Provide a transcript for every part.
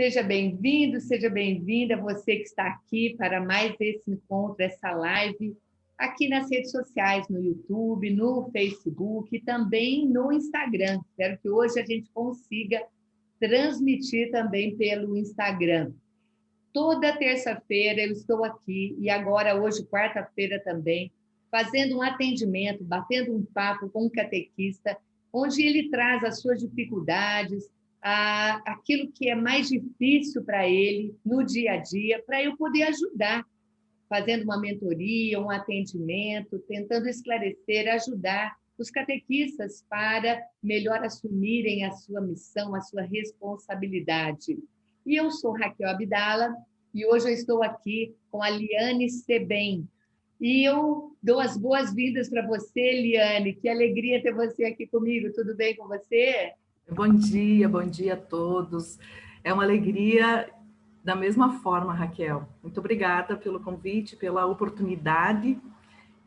Seja bem-vindo, seja bem-vinda, você que está aqui para mais esse encontro, essa live, aqui nas redes sociais, no YouTube, no Facebook e também no Instagram. Espero que hoje a gente consiga transmitir também pelo Instagram. Toda terça-feira eu estou aqui, e agora hoje, quarta-feira também, fazendo um atendimento, batendo um papo com um catequista, onde ele traz as suas dificuldades, aquilo que é mais difícil para ele no dia a dia, para eu poder ajudar, fazendo uma mentoria, um atendimento, tentando esclarecer, ajudar os catequistas para melhor assumirem a sua missão, a sua responsabilidade. E eu sou Raquel Abdala, e hoje eu estou aqui com a Liane Sebem. E eu dou as boas-vindas para você, Liane. Que alegria ter você aqui comigo. Tudo bem com você? Bom dia a todos. É uma alegria da mesma forma, Raquel. Muito obrigada pelo convite, pela oportunidade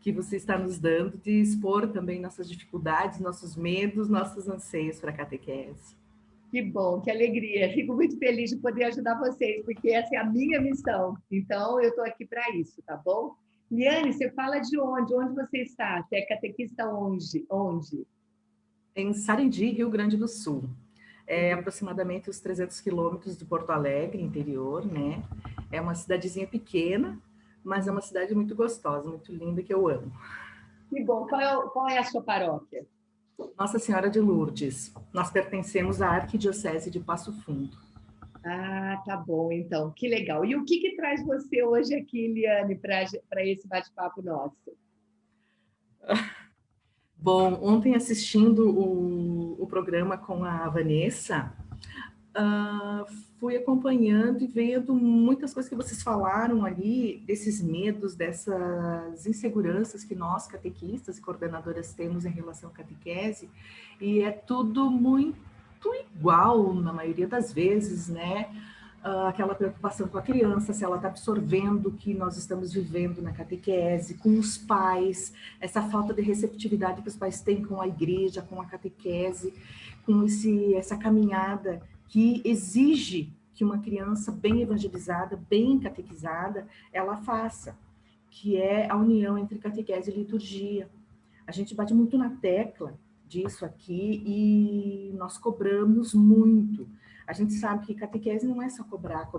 que você está nos dando de expor também nossas dificuldades, nossos medos, nossos anseios para a catequese. Que bom, que alegria. Fico muito feliz de poder ajudar vocês, porque essa é a minha missão. Então, eu estou aqui para isso, tá bom? Liane, você fala de onde? Onde você está? Você é catequista onde? Em Sarandi, Rio Grande do Sul. É aproximadamente os 300 quilômetros de Porto Alegre, interior, né? É uma cidadezinha pequena, mas é uma cidade muito gostosa, muito linda, que eu amo. Que bom. Qual é a sua paróquia? Nossa Senhora de Lourdes. Nós pertencemos à Arquidiocese de Passo Fundo. Ah, tá bom, então. Que legal. E o que traz você hoje aqui, Liane, para esse bate-papo nosso? Bom, ontem assistindo o programa com a Vanessa, fui acompanhando e vendo muitas coisas que vocês falaram ali, desses medos, dessas inseguranças que nós, catequistas e coordenadoras, temos em relação à catequese, e é tudo muito igual, na maioria das vezes, né? Aquela preocupação com a criança, se ela está absorvendo o que nós estamos vivendo na catequese, com os pais, essa falta de receptividade que os pais têm com a igreja, com a catequese, com essa caminhada que exige que uma criança bem evangelizada, bem catequizada, ela faça, que é a união entre catequese e liturgia. A gente bate muito na tecla disso aqui e nós cobramos muito. A gente sabe que catequese não é só cobrar.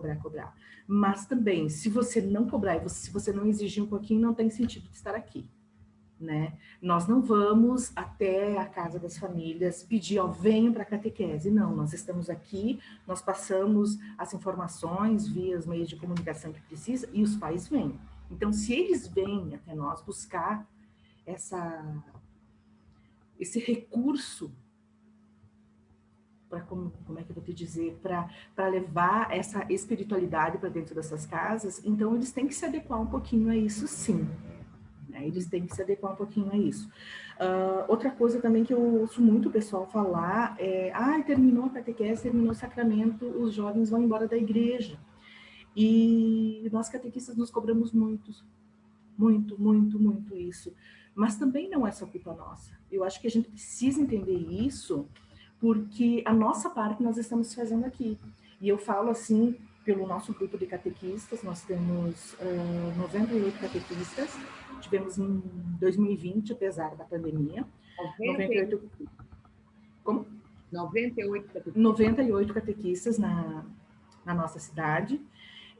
Mas também, se você não cobrar e se você não exigir um pouquinho, não tem sentido de estar aqui, né? Nós não vamos até a casa das famílias pedir, ó, venham para a catequese. Não, nós estamos aqui, nós passamos as informações via os meios de comunicação que precisa e os pais vêm. Então, se eles vêm até nós buscar esse recurso para, como é que eu vou te dizer, para levar essa espiritualidade para dentro dessas casas, então eles têm que se adequar um pouquinho a isso, sim. Eles têm que se adequar um pouquinho a isso. Outra coisa também que eu ouço muito o pessoal falar é, terminou a catequese, terminou o sacramento, os jovens vão embora da igreja. E nós catequistas nos cobramos muito isso. Mas também não é só culpa nossa. Eu acho que a gente precisa entender isso, porque a nossa parte nós estamos fazendo aqui. E eu falo assim, pelo nosso grupo de catequistas, nós temos 98 catequistas, tivemos em 2020, apesar da pandemia. 98 Como? 98 catequistas na nossa cidade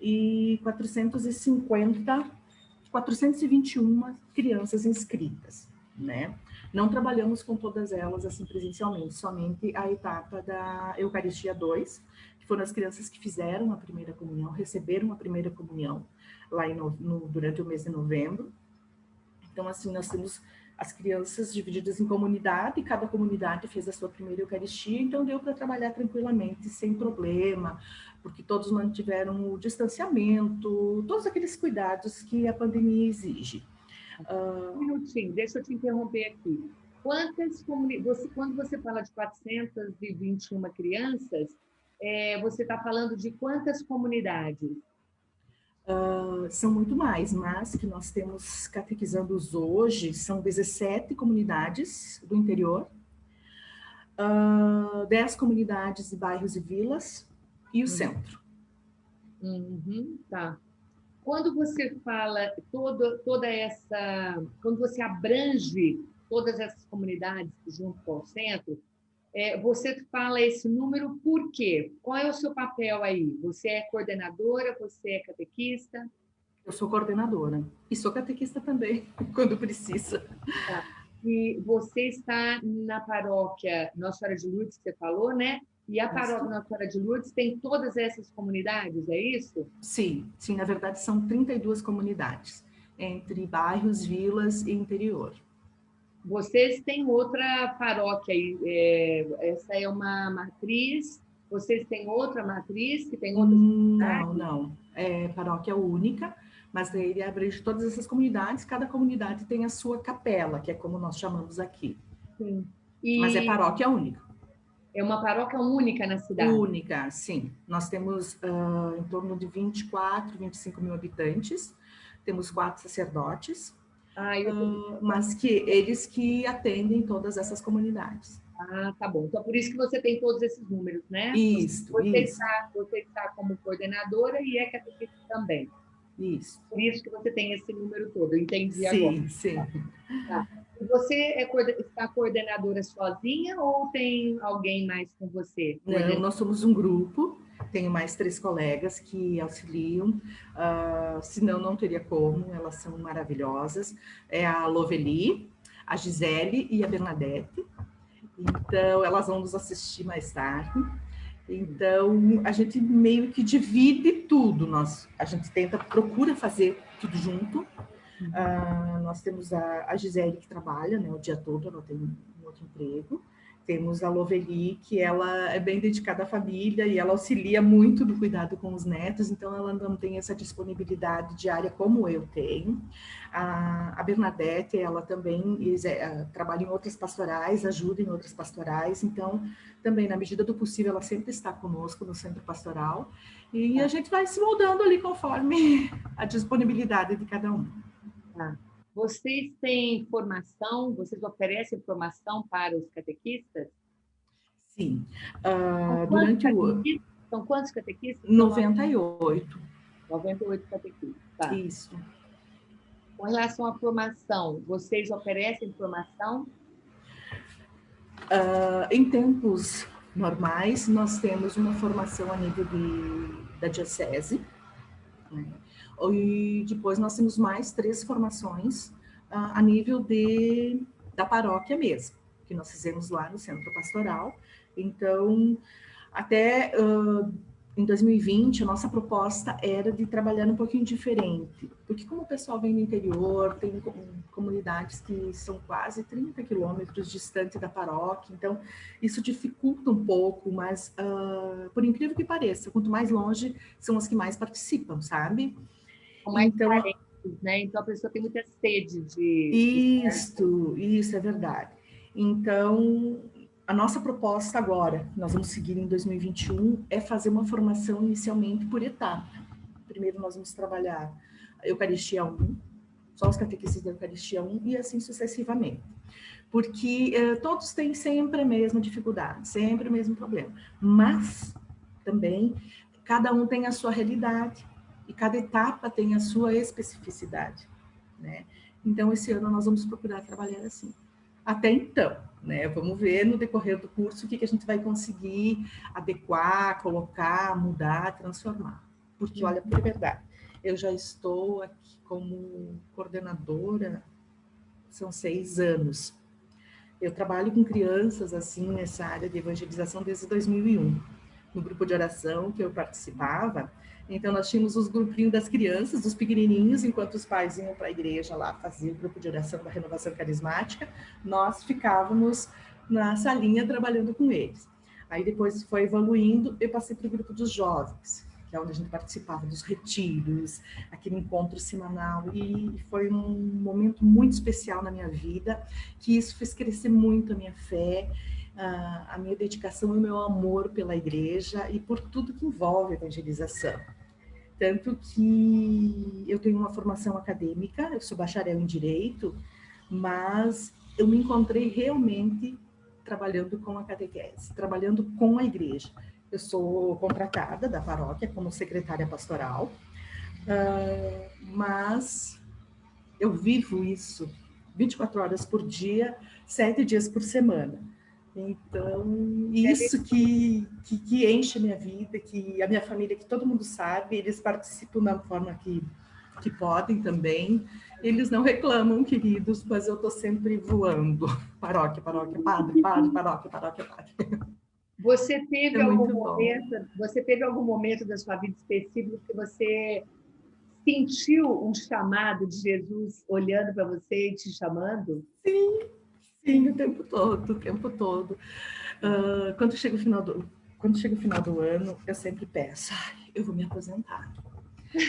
e 421 crianças inscritas, né? Não trabalhamos com todas elas assim presencialmente, somente a etapa da Eucaristia 2, que foram as crianças que fizeram a primeira comunhão, receberam a primeira comunhão lá durante o mês de novembro. Então, assim, nós temos as crianças divididas em comunidade, e cada comunidade fez a sua primeira Eucaristia, então deu para trabalhar tranquilamente, sem problema, porque todos mantiveram o distanciamento, todos aqueles cuidados que a pandemia exige. Um minutinho, deixa eu te interromper aqui. Quando você fala de 421 crianças, você está falando de quantas comunidades? São muito mais, mas que nós temos catequizando hoje são 17 comunidades do interior, 10 comunidades de bairros e vilas e o centro. Tá. Quando você fala toda essa, quando você abrange todas essas comunidades junto com o centro, você fala esse número por quê? Qual é o seu papel aí? Você é coordenadora, você é catequista? Eu sou coordenadora e sou catequista também, quando precisa. Tá. E você está na paróquia Nossa Senhora de Lourdes, que você falou, né? E a paróquia Isso. Nossa Senhora de Lourdes tem todas essas comunidades, é isso? Sim, sim, na verdade são 32 comunidades, entre bairros, vilas e interior. Vocês têm outra paróquia aí, essa é uma matriz, vocês têm outra matriz que tem outras Não, comunidades? não. É paróquia única, mas daí ele abrange todas essas comunidades, cada comunidade tem a sua capela, que é como nós chamamos aqui. Sim. Mas é E paróquia única. é uma paróquia única na cidade? Única, sim. Nós temos em torno de 24, 25 mil habitantes, temos 4 sacerdotes, Ah, eu tô... mas que eles que atendem todas essas comunidades. Ah, tá bom. Então, por isso que você tem todos esses números, né? Isso, isso, Você está como coordenadora e é catequista também. isso. Por isso que você tem esse número todo, eu entendi agora. Sim, sim. Tá. E você está coordenadora sozinha ou tem alguém mais com você? Não, nós somos um grupo, tenho mais 3 colegas que auxiliam, senão não teria como, elas são maravilhosas. É a Loveli, a Gisele e a Bernadette. Então, elas vão nos assistir mais tarde. Então, a gente meio que divide tudo, a gente procura fazer tudo junto. Nós temos a Gisele que trabalha, né, o dia todo, ela tem um outro emprego. Temos a Loveli, que ela é bem dedicada à família e ela auxilia muito do cuidado com os netos, então ela não tem essa disponibilidade diária como eu tenho. A Bernadette, ela também trabalha em outras pastorais, ajuda em outras pastorais, então também, na medida do possível, ela sempre está conosco no centro pastoral e a gente vai se moldando ali conforme a disponibilidade de cada um. Tá. Vocês têm formação, vocês oferecem formação para os catequistas? Sim. Durante o... São quantos catequistas? 98. 98 catequistas, tá. Isso. Com relação à formação, vocês oferecem formação? Em tempos normais, nós temos uma formação a nível da diocese, né? E depois nós temos mais 3 formações a nível da paróquia mesmo, que nós fizemos lá no Centro Pastoral. Então, até em 2020, a nossa proposta era de trabalhar um pouquinho diferente, porque como o pessoal vem do interior, tem comunidades que são quase 30 quilômetros distante da paróquia, então isso dificulta um pouco, mas por incrível que pareça, quanto mais longe, são as que mais participam, sabe? São mais carentes, né? Então a pessoa tem muita sede de... Isso é verdade. Então, a nossa proposta agora, nós vamos seguir em 2021, é fazer uma formação inicialmente por etapa. Primeiro nós vamos trabalhar a Eucaristia 1, só os catequistas da Eucaristia 1 e assim sucessivamente. Porque todos têm sempre a mesma dificuldade, sempre o mesmo problema. Mas também cada um tem a sua realidade e cada etapa tem a sua especificidade, né? Então, esse ano nós vamos procurar trabalhar assim. Até então, né? Vamos ver no decorrer do curso o que a gente vai conseguir adequar, colocar, mudar, transformar. Porque, olha, por verdade, eu já estou aqui como coordenadora, são 6 anos. Eu trabalho com crianças, assim, nessa área de evangelização desde 2001. No grupo de oração que eu participava, então nós tínhamos os grupinhos das crianças, dos pequenininhos, enquanto os pais iam para a igreja lá fazer o grupo de oração da renovação carismática, nós ficávamos na salinha trabalhando com eles. Aí depois foi evoluindo, eu passei para o grupo dos jovens, que é onde a gente participava dos retiros, aquele encontro semanal, e foi um momento muito especial na minha vida, que isso fez crescer muito a minha fé, a minha dedicação e o meu amor pela igreja e por tudo que envolve a evangelização. Tanto que eu tenho uma formação acadêmica, eu sou bacharel em Direito, mas eu me encontrei realmente trabalhando com a catequese, trabalhando com a igreja. Eu sou contratada da paróquia como secretária pastoral, mas eu vivo isso 24 horas por dia, 7 dias por semana. Então, isso que enche a minha vida, que a minha família, que todo mundo sabe, eles participam da forma que podem também. Eles não reclamam, queridos, mas eu estou sempre voando. Paróquia, paróquia, padre, padre, paróquia, paróquia, padre. Você teve algum momento da sua vida específico que você sentiu um chamado de Jesus olhando para você e te chamando? Sim, o tempo todo, o tempo todo. Quando chega o final do ano, eu sempre peço, eu vou me aposentar.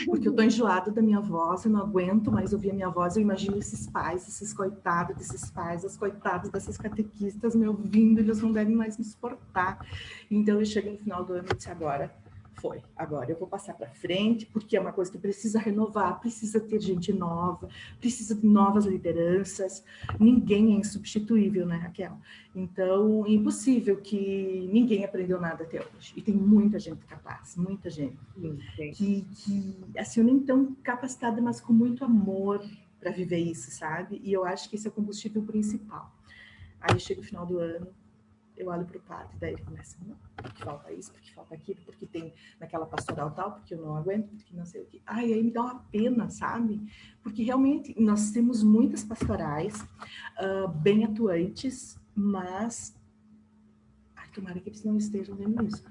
Porque eu estou enjoada da minha voz, eu não aguento mais ouvir a minha voz, eu imagino esses pais, esses coitados desses pais, as coitadas dessas catequistas me ouvindo, eles não devem mais me suportar. Então eu chego no final do ano e disse, agora eu vou passar para frente, porque é uma coisa que precisa renovar, precisa ter gente nova, precisa de novas lideranças, ninguém é insubstituível, né, Raquel? Então, é impossível que ninguém aprendeu nada até hoje, e tem muita gente capaz, muita gente, que assim, nem tão capacitada, mas com muito amor para viver isso, sabe? E eu acho que esse é o combustível principal. Aí chega o final do ano, eu olho para o padre, daí ele começa, não, porque falta isso, porque falta aquilo, porque tem naquela pastoral tal, porque eu não aguento, porque não sei o quê. Aí me dá uma pena, sabe? Porque realmente nós temos muitas pastorais bem atuantes, mas tomara que eles não estejam vendo isso.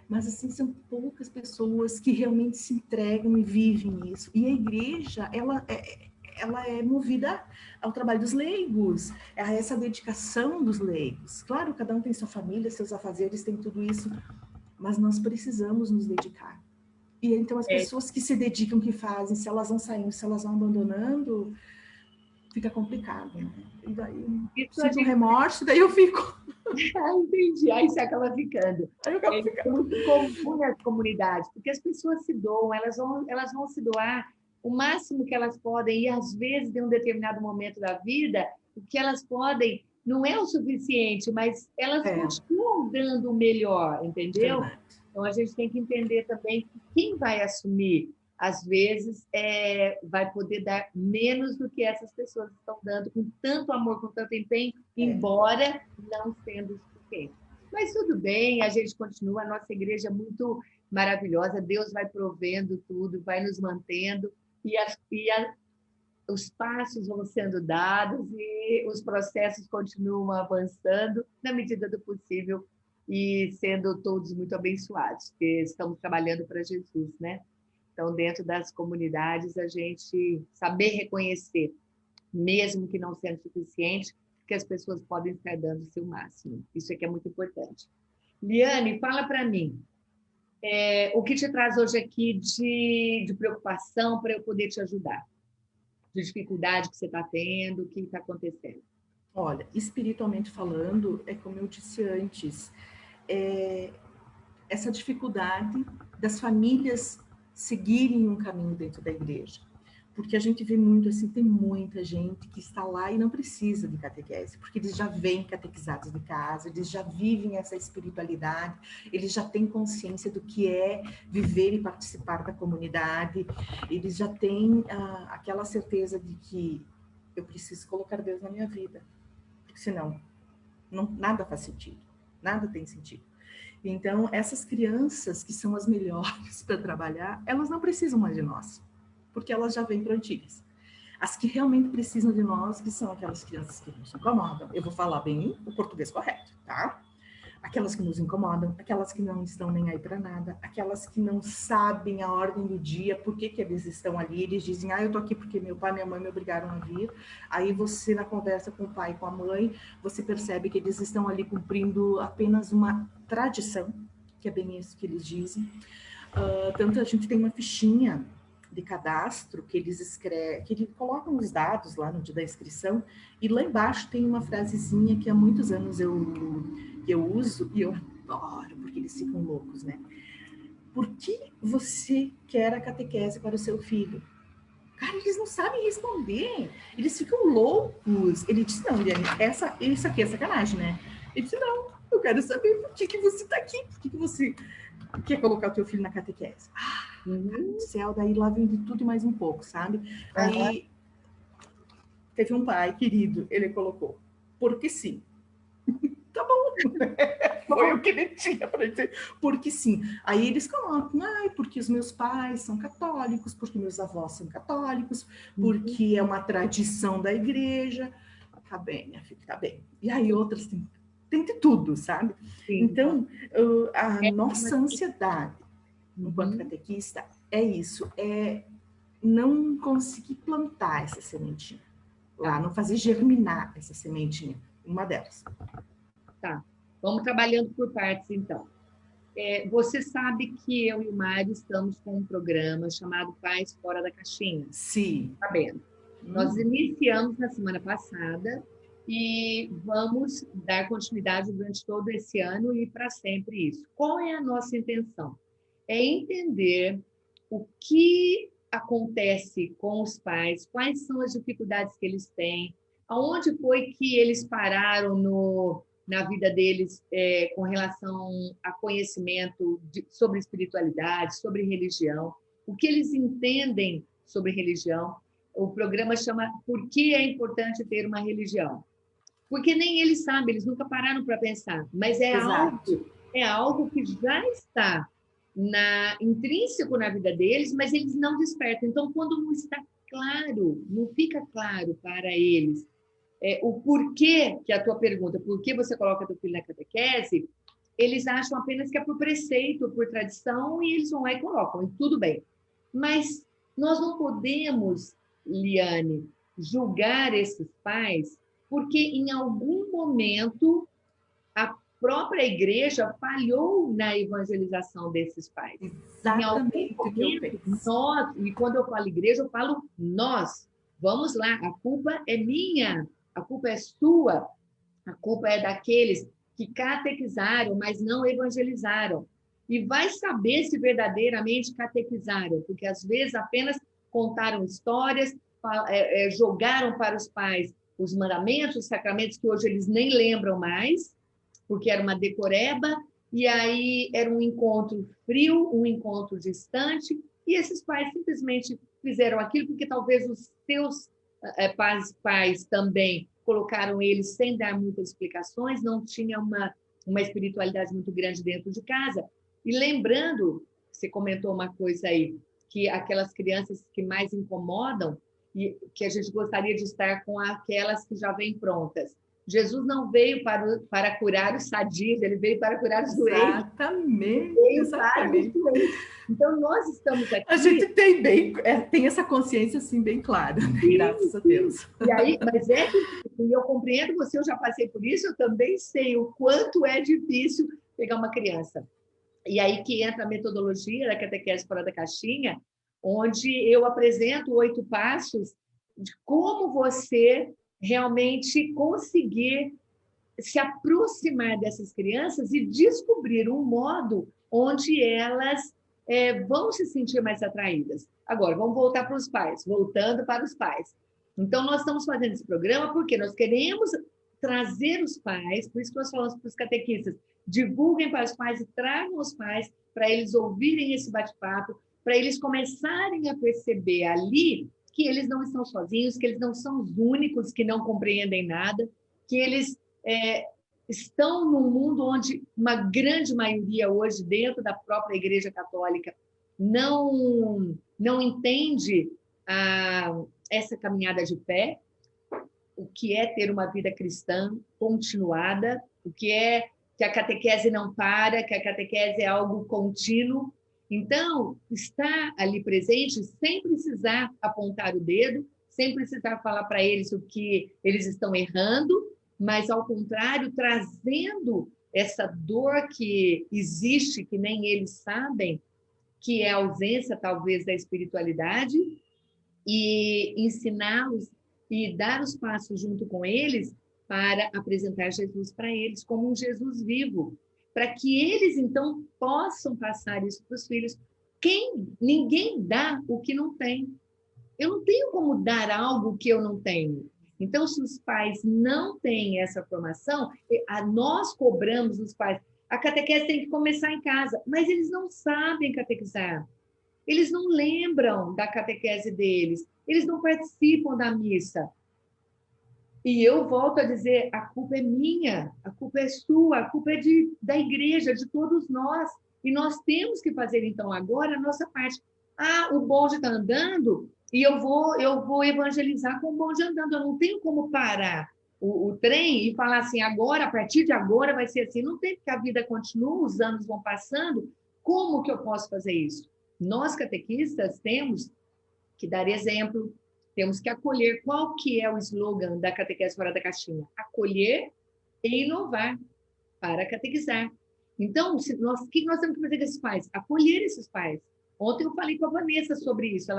Mas, assim, são poucas pessoas que realmente se entregam e vivem isso. E a igreja, ela é movida ao trabalho dos leigos, a essa dedicação dos leigos. Claro, cada um tem sua família, seus afazeres, tem tudo isso, mas nós precisamos nos dedicar. E então as pessoas que se dedicam, que fazem, se elas vão saindo, se elas vão abandonando, fica complicado, né? E daí sinto remorso, daí eu fico... Entendi, aí você acaba ficando. É muito comum nas comunidades, porque as pessoas se doam, elas vão se doar o máximo que elas podem, e às vezes, em um determinado momento da vida, o que elas podem não é o suficiente, mas elas continuam dando o melhor, entendeu? Então, a gente tem que entender também que quem vai assumir, às vezes, vai poder dar menos do que essas pessoas estão dando, com tanto amor, com tanto empenho, embora não sendo suficiente. Mas tudo bem, a gente continua, a nossa igreja é muito maravilhosa, Deus vai provendo tudo, vai nos mantendo, os passos vão sendo dados e os processos continuam avançando na medida do possível e sendo todos muito abençoados, porque estamos trabalhando para Jesus, né? Então, dentro das comunidades, a gente saber reconhecer, mesmo que não sendo suficiente, que as pessoas podem estar dando o seu máximo. Isso é que é muito importante. Liane, fala para mim, o que te traz hoje aqui de preocupação para eu poder te ajudar? De dificuldade que você está tendo, o que está acontecendo? Olha, espiritualmente falando, é como eu disse antes, essa dificuldade das famílias seguirem um caminho dentro da igreja. Porque a gente vê muito assim, tem muita gente que está lá e não precisa de catequese, porque eles já vêm catequizados de casa, eles já vivem essa espiritualidade, eles já têm consciência do que é viver e participar da comunidade, eles já têm aquela certeza de que eu preciso colocar Deus na minha vida, porque senão nada faz sentido, nada tem sentido. Então, essas crianças que são as melhores para trabalhar, elas não precisam mais de nós, porque elas já vêm prontinhas. As que realmente precisam de nós, que são aquelas crianças que nos incomodam. Eu vou falar bem o português correto, tá? Aquelas que nos incomodam, aquelas que não estão nem aí para nada, aquelas que não sabem a ordem do dia, por que eles estão ali, eles dizem, eu tô aqui porque meu pai e minha mãe me obrigaram a vir. Aí você, na conversa com o pai e com a mãe, você percebe que eles estão ali cumprindo apenas uma tradição, que é bem isso que eles dizem. Tanto a gente tem uma fichinha de cadastro que eles colocam os dados lá no dia da inscrição, e lá embaixo tem uma frasezinha que há muitos anos eu uso e eu adoro, porque eles ficam loucos, né? Por que você quer a catequese para o seu filho? Cara, eles não sabem responder, eles ficam loucos. Ele disse, não, Liane, isso aqui é sacanagem, né? Ele disse, não, eu quero saber por que você está aqui, por que você quer colocar o teu filho na catequese? Do céu, daí lá vem de tudo e mais um pouco, sabe? Aí teve um pai querido, ele colocou, porque sim. Tá bom. Foi o que ele tinha para dizer. Porque sim. Aí eles colocam, porque os meus pais são católicos, porque meus avós são católicos, porque é uma tradição da igreja. Tá bem, minha filha, tá bem. E aí outras tem de tudo, sabe? Sim. Então, a nossa ansiedade, enquanto catequista, é isso, é não conseguir plantar essa sementinha lá, não fazer germinar essa sementinha, uma delas. Tá, vamos trabalhando por partes, então. Você sabe que eu e o Mário estamos com um programa chamado Pais Fora da Caixinha? Sim. Sabendo. Nós iniciamos na semana passada e vamos dar continuidade durante todo esse ano e para sempre isso. Qual é a nossa intenção? É entender o que acontece com os pais, quais são as dificuldades que eles têm, aonde foi que eles pararam na vida deles com relação a conhecimento sobre espiritualidade, sobre religião, o que eles entendem sobre religião. O programa chama Por que é importante ter uma religião? Porque nem eles sabem, eles nunca pararam para pensar, mas é algo que já está intrínseco na vida deles, mas eles não despertam. Então, quando não está claro, não fica claro para eles o porquê, que é a tua pergunta, por que você coloca teu filho na catequese, eles acham apenas que é por preceito, por tradição, e eles vão lá e colocam, e tudo bem. Mas nós não podemos, Liane, julgar esses pais, porque em algum momento a própria igreja falhou na evangelização desses pais. Exatamente o que eu penso. Nós, e quando eu falo igreja, eu falo nós. Vamos lá, a culpa é minha, a culpa é sua, a culpa é daqueles que catequizaram, mas não evangelizaram. E vai saber se verdadeiramente catequizaram, porque às vezes apenas contaram histórias, jogaram para os pais os mandamentos, os sacramentos que hoje eles nem lembram mais, porque era uma decoreba, e aí era um encontro frio, um encontro distante, e esses pais simplesmente fizeram aquilo porque talvez os seus pais também colocaram eles sem dar muitas explicações, não tinha uma espiritualidade muito grande dentro de casa. E lembrando, você comentou uma coisa aí, que aquelas crianças que mais incomodam, e que a gente gostaria de estar com aquelas que já vêm prontas. Jesus não veio para curar os sadios, ele veio para curar os doentes. Exatamente. Então, nós estamos aqui... A gente tem essa consciência assim, bem clara, né? Graças a Deus. E aí, mas eu compreendo você, eu já passei por isso, eu também sei o quanto é difícil pegar uma criança. E aí que entra a metodologia da catequese fora da caixinha, onde eu apresento 8 passos de como você realmente conseguir se aproximar dessas crianças e descobrir um modo onde elas vão se sentir mais atraídas. Agora, vamos voltar para os pais, voltando para os pais. Então, nós estamos fazendo esse programa porque nós queremos trazer os pais, por isso que nós falamos para os catequistas, divulguem para os pais e tragam os pais para eles ouvirem esse bate-papo, para eles começarem a perceber ali que eles não estão sozinhos, que eles não são os únicos que não compreendem nada, que eles estão num mundo onde uma grande maioria hoje, dentro da própria Igreja Católica, não entende essa caminhada de fé, o que é ter uma vida cristã continuada, o que é que a catequese não para, que a catequese é algo contínuo. Então, estar ali presente sem precisar apontar o dedo, sem precisar falar para eles o que eles estão errando, mas, ao contrário, trazendo essa dor que existe, que nem eles sabem, que é a ausência, talvez, da espiritualidade, e ensiná-los e dar os passos junto com eles para apresentar Jesus para eles como um Jesus vivo, para que eles, então, possam passar isso para os filhos. Ninguém dá o que não tem. Eu não tenho como dar algo que eu não tenho. Então, se os pais não têm essa formação, nós cobramos dos pais. A catequese tem que começar em casa, mas eles não sabem catequizar. Eles não lembram da catequese deles, eles não participam da missa. E eu volto a dizer, a culpa é minha, a culpa é sua, a culpa é da igreja, de todos nós. E nós temos que fazer, então, agora a nossa parte. Ah, o bonde está andando e eu vou evangelizar com o bonde andando. Eu não tenho como parar o trem e falar assim, agora, a partir de agora vai ser assim. Não tem, porque a vida continua, os anos vão passando. Como que eu posso fazer isso? Nós, catequistas, temos que dar exemplo, temos que acolher. Qual que é o slogan da catequese fora da caixinha? Acolher e inovar para catequizar. Então, o que nós temos que fazer com esses pais? Acolher esses pais. Ontem eu falei com a Vanessa sobre isso.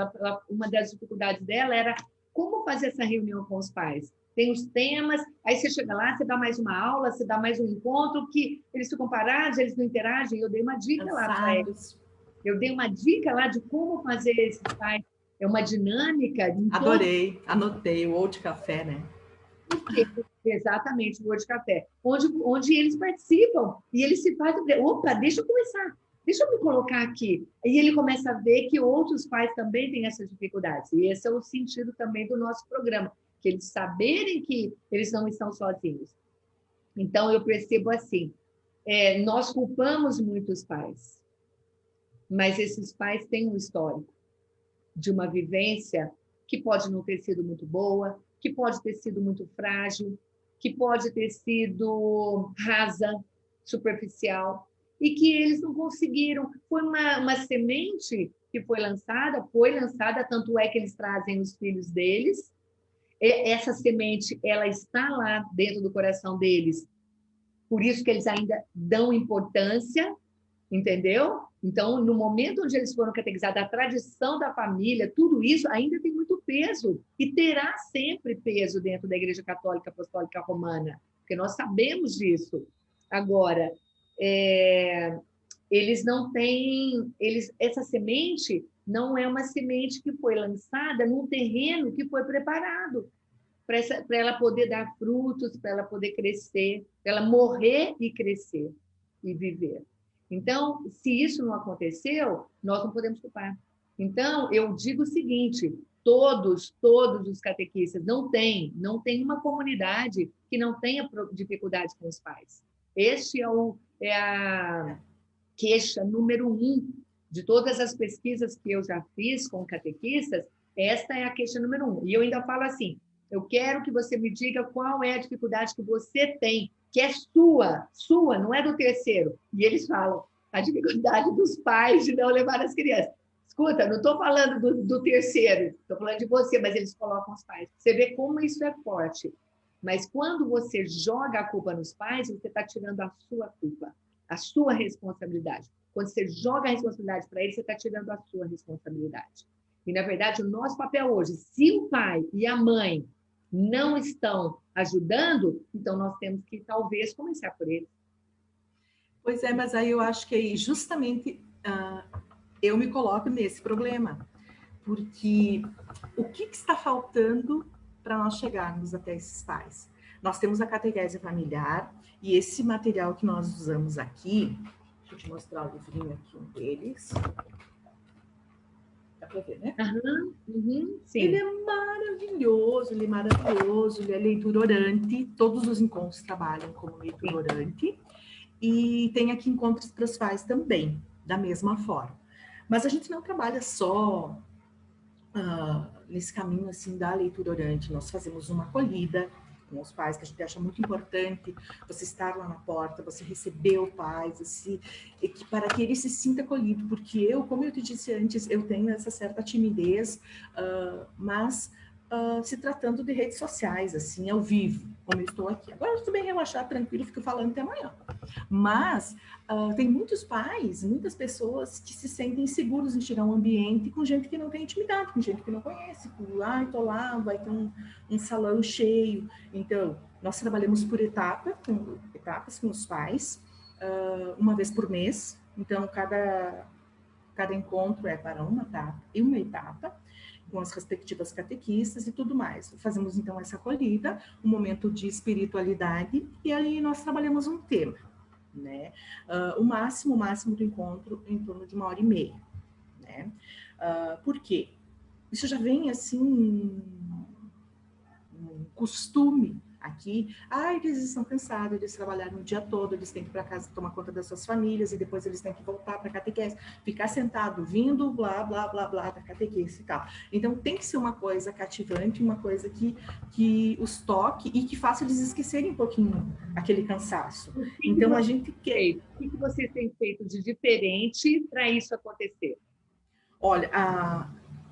Uma das dificuldades dela era como fazer essa reunião com os pais. Tem os temas, aí você chega lá, você dá mais uma aula, você dá mais um encontro, que eles ficam parados, eles não interagem. Eu dei uma dica lá para eles. Eu dei uma dica lá de como fazer esses pais. É uma dinâmica. Adorei, anotei o Old Café, né? Exatamente, o World Café, onde eles participam e eles se fazem, opa, deixa eu começar, deixa eu me colocar aqui. E ele começa a ver que outros pais também têm essas dificuldades. E esse é o sentido também do nosso programa, que eles saberem que eles não estão sozinhos. Então, eu percebo assim, nós culpamos muito os pais, mas esses pais têm um histórico de uma vivência que pode não ter sido muito boa, que pode ter sido muito frágil, que pode ter sido rasa, superficial, e que eles não conseguiram. Foi uma semente que foi lançada, tanto é que eles trazem os filhos deles. Essa semente, ela está lá dentro do coração deles, por isso que eles ainda dão importância, entendeu? Então, no momento onde eles foram catequizados, a tradição da família, tudo isso ainda tem muito peso e terá sempre peso dentro da Igreja Católica Apostólica Romana, porque nós sabemos disso. Agora, eles não têm, essa semente não é uma semente que foi lançada num terreno que foi preparado para ela poder dar frutos, para ela poder crescer, para ela morrer e crescer e viver. Então, se isso não aconteceu, nós não podemos culpar. Então, eu digo o seguinte, todos os catequistas, não tem uma comunidade que não tenha dificuldades com os pais. Este é a queixa número 1 de todas as pesquisas que eu já fiz com catequistas, esta é a queixa número 1. E eu ainda falo assim, eu quero que você me diga qual é a dificuldade que você tem, que é sua, não é do terceiro. E eles falam, a dificuldade dos pais de não levar as crianças. Escuta, não estou falando do terceiro, estou falando de você, mas eles colocam os pais. Você vê como isso é forte. Mas quando você joga a culpa nos pais, você está tirando a sua culpa, a sua responsabilidade. Quando você joga a responsabilidade para eles, você está tirando a sua responsabilidade. E, na verdade, o nosso papel hoje, se o pai e a mãe não estão ajudando, então nós temos que, talvez, começar por eles. Pois é, mas aí eu acho que aí justamente eu me coloco nesse problema, porque o que está faltando para nós chegarmos até esses pais? Nós temos a catequese familiar e esse material que nós usamos aqui, deixa eu te mostrar o livrinho aqui, um deles. Dá para ver, né? Sim. Ele é maravilhoso, ele é leitura orante, todos os encontros trabalham como leitura orante, e tem aqui encontros para os pais também, da mesma forma. Mas a gente não trabalha só nesse caminho assim da leitura orante, nós fazemos uma acolhida com os pais, que a gente acha muito importante você estar lá na porta, você receber o pai, para que ele se sinta acolhido, porque eu, como eu te disse antes, eu tenho essa certa timidez, mas se tratando de redes sociais, assim, ao vivo, como eu estou aqui. Agora eu estou bem relaxado, tranquilo, fico falando até amanhã. Mas tem muitos pais, muitas pessoas que se sentem inseguros em chegar a um ambiente com gente que não tem intimidade, com gente que não conhece. Estou lá, vai ter um salão cheio. Então, nós trabalhamos por etapas com os pais, uma vez por mês. Então, cada encontro é para uma etapa, com as respectivas catequistas e tudo mais. Fazemos, então, essa acolhida, um momento de espiritualidade, e aí nós trabalhamos um tema. né? O máximo do encontro em torno de 1h30, né? Por quê? Isso já vem, assim, um costume aqui. Eles estão cansados, eles trabalharam o dia todo, eles têm que ir para casa tomar conta das suas famílias e depois eles têm que voltar para a catequese, ficar sentado, vindo blá, blá, blá, blá da catequese e tal. Então, tem que ser uma coisa cativante, uma coisa que os toque e que faça eles esquecerem um pouquinho aquele cansaço. Então, a gente quer... O que vocês têm feito de diferente para isso acontecer? Olha,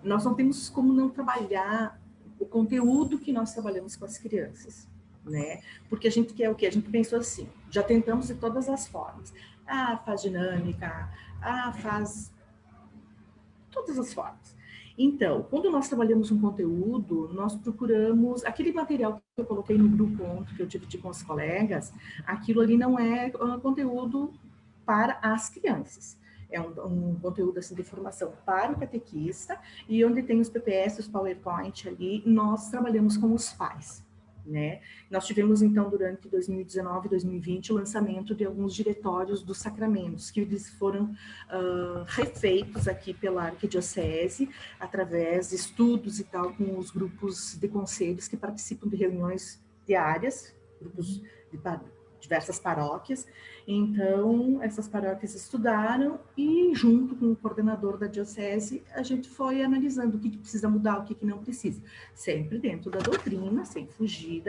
nós não temos como não trabalhar o conteúdo que nós trabalhamos com as crianças, né? Porque a gente quer o quê? A gente pensou assim, já tentamos de todas as formas. Faz dinâmica, faz todas as formas. Então, quando nós trabalhamos um conteúdo, nós procuramos... Aquele material que eu coloquei no grupo ontem, que eu dividi com os colegas, aquilo ali não é conteúdo para as crianças. É um conteúdo assim, de formação para o catequista, e onde tem os PPS, os PowerPoint ali, nós trabalhamos com os pais, né? Nós tivemos, então, durante 2019 e 2020, o lançamento de alguns diretórios dos sacramentos, que eles foram refeitos aqui pela Arquidiocese, através de estudos e tal, com os grupos de conselhos que participam de reuniões diárias, grupos de diversas paróquias. Então, essas paróquias estudaram e, junto com o coordenador da diocese, a gente foi analisando o que precisa mudar, o que não precisa. Sempre dentro da doutrina, sem fugir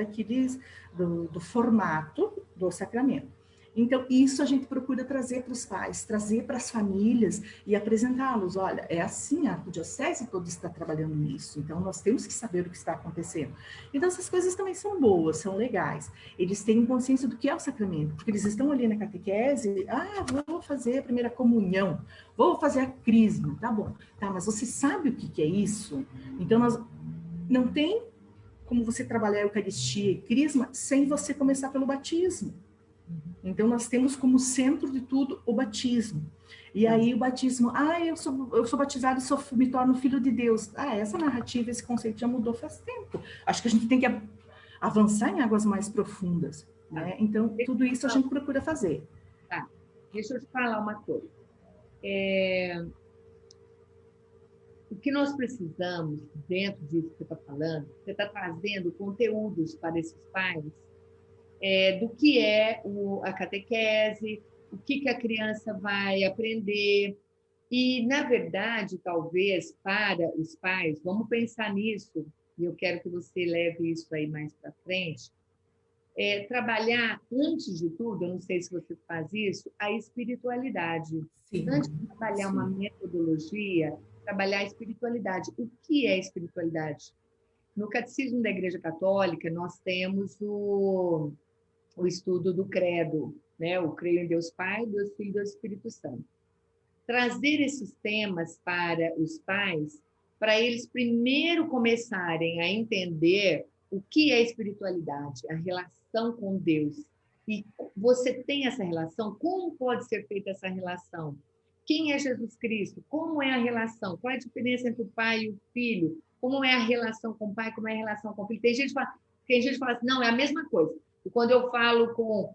do formato do sacramento. Então, isso a gente procura trazer para os pais, trazer para as famílias e apresentá-los. Olha, é assim, a arquidiocese toda está trabalhando nisso, então nós temos que saber o que está acontecendo. Então, essas coisas também são boas, são legais. Eles têm consciência do que é o sacramento, porque eles estão ali na catequese, vou fazer a primeira comunhão, vou fazer a crisma, tá bom. Tá, mas você sabe o que é isso? Então, nós não tem como você trabalhar a Eucaristia e crisma sem você começar pelo batismo. Então, nós temos como centro de tudo o batismo. E aí, o batismo, eu sou batizado e me torno filho de Deus. Essa narrativa, esse conceito já mudou faz tempo. Acho que a gente tem que avançar em águas mais profundas, né? Então, tudo isso a gente procura fazer. Tá. Deixa eu te falar uma coisa. O que nós precisamos, dentro disso que você está falando, você está trazendo conteúdos para esses pais, do que é a catequese, o que a criança vai aprender. E, na verdade, talvez, para os pais, vamos pensar nisso, e eu quero que você leve isso aí mais para frente, trabalhar, antes de tudo, eu não sei se você faz isso, a espiritualidade. Sim, antes de trabalhar uma metodologia, trabalhar a espiritualidade. O que é espiritualidade? No Catecismo da Igreja Católica, nós temos o estudo do credo, né? O creio em Deus Pai, Deus Filho e Deus Espírito Santo. Trazer esses temas para os pais, para eles primeiro começarem a entender o que é espiritualidade, a relação com Deus. E você tem essa relação? Como pode ser feita essa relação? Quem é Jesus Cristo? Como é a relação? Qual é a diferença entre o pai e o filho? Como é a relação com o pai? Como é a relação com o filho? Tem gente que fala assim, não, é a mesma coisa. E quando eu falo com...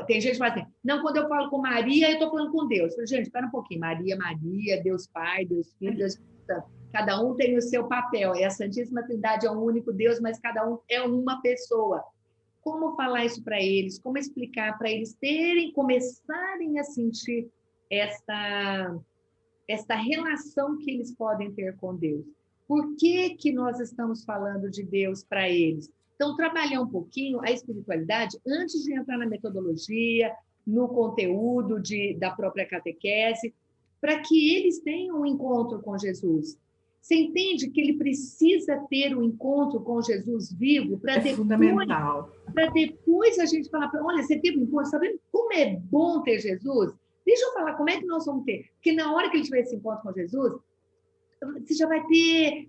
Tem gente que fala assim, não, quando eu falo com Maria, eu estou falando com Deus. Eu falo, gente, espera um pouquinho. Maria, Deus Pai, Deus Filho, Deus Espírito Santo. Cada um tem o seu papel. A Santíssima Trindade é um único Deus, mas cada um é uma pessoa. Como falar isso para eles? Como explicar para eles começarem a sentir esta relação que eles podem ter com Deus? Por que nós estamos falando de Deus para eles? Então, trabalhar um pouquinho a espiritualidade antes de entrar na metodologia, no conteúdo da própria catequese, para que eles tenham um encontro com Jesus. Você entende que ele precisa ter um encontro com Jesus vivo para fundamental. Para depois a gente falar, olha, você teve um encontro, sabendo como é bom ter Jesus? Deixa eu falar como é que nós vamos ter. Porque na hora que ele tiver esse encontro com Jesus, você já vai ter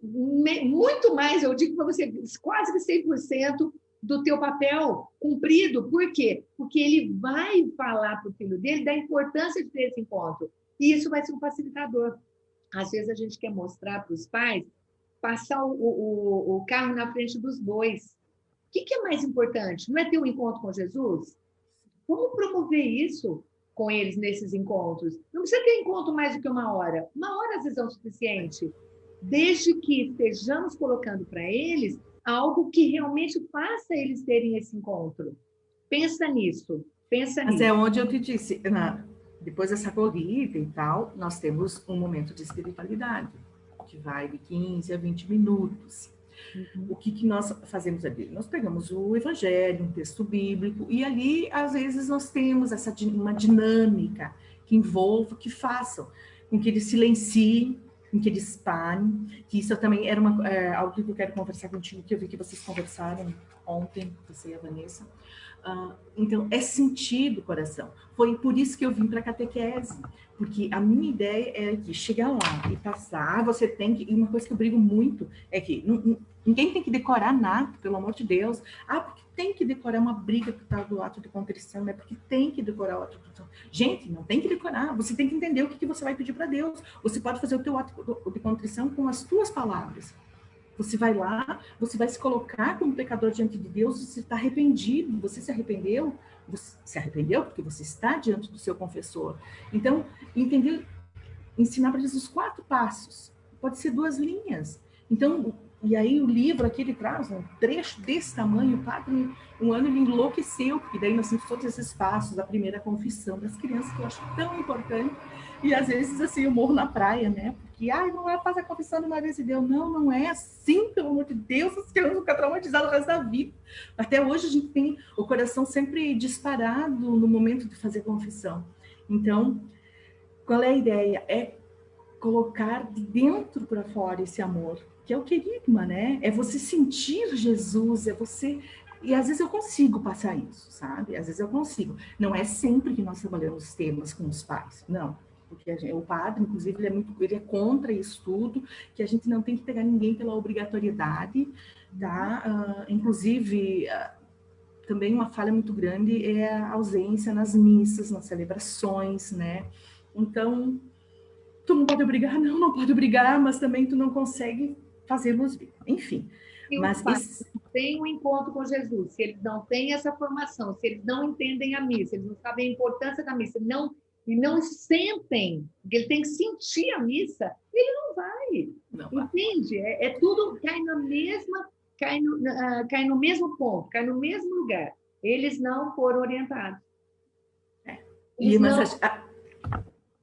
muito mais, eu digo para você, quase que 100% do teu papel cumprido. Por quê? Porque ele vai falar para o filho dele da importância de ter esse encontro. E isso vai ser um facilitador. Às vezes a gente quer mostrar para os pais, passar o carro na frente dos bois. O que é mais importante? Não é ter um encontro com Jesus? Como promover isso com eles nesses encontros? Não precisa ter encontro mais do que 1 hora. 1 hora às vezes é o suficiente. Desde que estejamos colocando para eles algo que realmente faça eles terem esse encontro. Pensa nisso, pensa Mas nisso. é onde eu te disse, depois dessa corrida e tal, nós temos um momento de espiritualidade, que vai de 15 a 20 minutos. O que nós fazemos ali? Nós pegamos o Evangelho, um texto bíblico, e ali, às vezes, nós temos uma dinâmica que envolva, que façam com que eles silenciem, com que eles parem, que isso também era algo que eu quero conversar contigo, que eu vi que vocês conversaram ontem, você e a Vanessa. Então, é sentir do coração. Foi por isso que eu vim para a catequese, porque a minha ideia é que chegar lá e passar, você tem que... E uma coisa que eu brigo muito é que ninguém tem que decorar nada, pelo amor de Deus. Porque tem que decorar uma briga que está do ato de contrição, né? Porque tem que decorar o ato de contrição. Gente, não tem que decorar, você tem que entender o que você vai pedir para Deus. Você pode fazer o teu ato de contrição com as tuas palavras. Você vai lá, você vai se colocar como pecador diante de Deus, você está arrependido, você se arrependeu porque você está diante do seu confessor. Então, entender, ensinar para eles os 4 passos, pode ser 2 linhas. Então, e aí o livro aqui, ele traz um trecho desse tamanho, o padre, um ano ele enlouqueceu, porque daí nós temos todos esses passos, a primeira confissão das crianças, que eu acho tão importante, e às vezes assim, eu morro na praia, né, porque, não é fazer a confissão de uma vez e deu, não é assim, pelo amor de Deus, as crianças vão ficar traumatizadas o resto da vida. Até hoje a gente tem o coração sempre disparado no momento de fazer a confissão. Então, qual é a ideia? É colocar de dentro para fora esse amor, que é o querigma, né? É você sentir Jesus, é você... E às vezes eu consigo passar isso, sabe? Às vezes eu consigo. Não é sempre que nós trabalhamos temas com os pais, não. Porque o padre, inclusive, ele é contra isso tudo, que a gente não tem que pegar ninguém pela obrigatoriedade, tá? Inclusive, também uma falha muito grande é a ausência nas missas, nas celebrações, né? Então, tu não pode obrigar, não pode obrigar, mas também tu não consegue fazê-los vir. Enfim. E os pais têm um encontro com Jesus, se eles não têm essa formação, se eles não entendem a missa, eles não sabem a importância da missa, e não sentem, porque ele tem que sentir a missa, ele não vai. Entende? Tudo cai na mesma, cai no mesmo ponto, cai no mesmo lugar. Eles não foram orientados.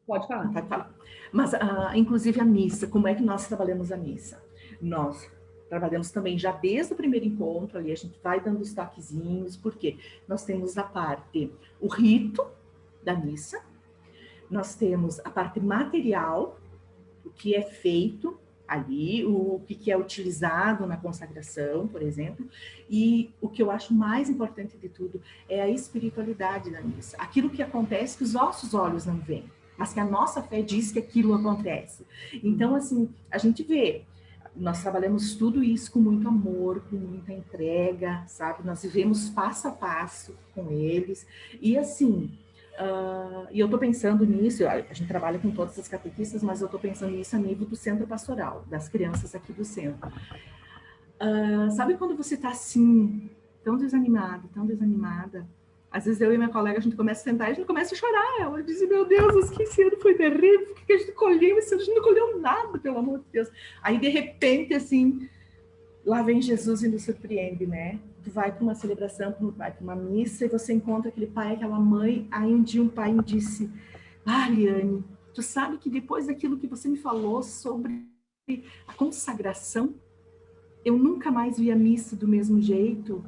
Pode falar. Pode falar. Mas, inclusive, a missa, como é que nós trabalhamos a missa? Nós trabalhamos também já desde o primeiro encontro, ali a gente vai dando os toquezinhos, porque nós temos a parte, o rito da missa, nós temos a parte material, o que é feito ali, o que é utilizado na consagração, por exemplo, e o que eu acho mais importante de tudo é a espiritualidade da missa, aquilo que acontece que os nossos olhos não veem, mas que a nossa fé diz que aquilo acontece. Então, assim, a gente vê, nós trabalhamos tudo isso com muito amor, com muita entrega, sabe? Nós vivemos passo a passo com eles, e assim... e eu estou pensando nisso, a gente trabalha com todas as catequistas, mas eu estou pensando nisso a nível do centro pastoral, das crianças aqui do centro. Sabe quando você está assim, tão desanimada? Às vezes eu e minha colega, a gente começa a sentar e a gente começa a chorar. Ela diz, meu Deus, esse ano foi terrível, por que a gente colheu esse ano? A gente não colheu nada, pelo amor de Deus. Aí, de repente, assim, lá vem Jesus e nos surpreende, né? Tu vai para uma celebração, tu vai para uma missa e você encontra aquele pai, aquela mãe. Aí um dia um pai me disse, Liane, tu sabe que depois daquilo que você me falou sobre a consagração, eu nunca mais vi a missa do mesmo jeito.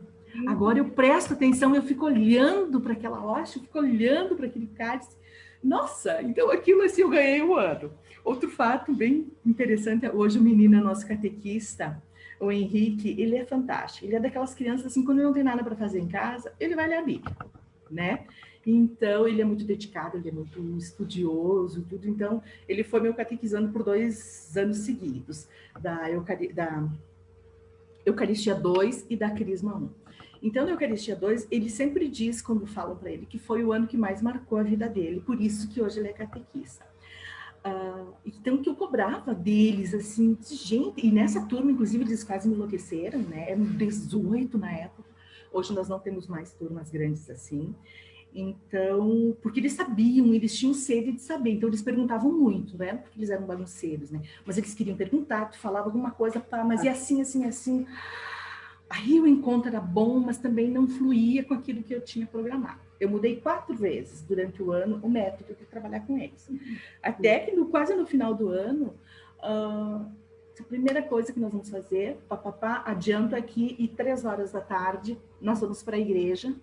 Agora eu presto atenção, eu fico olhando para aquela hóstia, eu fico olhando para aquele cálice. Nossa, então aquilo assim eu ganhei o ano. Outro fato bem interessante, hoje o menino é nosso catequista, o Henrique, ele é fantástico. Ele é daquelas crianças assim, quando ele não tem nada para fazer em casa, ele vai ler a Bíblia, né? Então, ele é muito dedicado, ele é muito estudioso, tudo. Então, ele foi meu catequizando por 2 anos seguidos, da Eucaristia 2 e da Crisma 1. Então, na Eucaristia 2, ele sempre diz, quando falam para ele, que foi o ano que mais marcou a vida dele, por isso que hoje ele é catequista. Então, que eu cobrava deles, assim, gente, e nessa turma, inclusive, eles quase me enlouqueceram, né? Eram 18 na época, hoje nós não temos mais turmas grandes assim, Então, porque eles sabiam, eles tinham sede de saber, então eles perguntavam muito, né? Porque eles eram bagunceiros, né? Mas eles queriam perguntar, tu falava alguma coisa, pá, mas e assim, assim, assim. Aí o encontro era bom, mas também não fluía com aquilo que eu tinha programado. Eu mudei 4 vezes durante o ano o método de trabalhar com eles. Até que quase no final do ano, a primeira coisa que nós vamos fazer, papapá, adianto aqui, e 3 horas da tarde, nós vamos para a igreja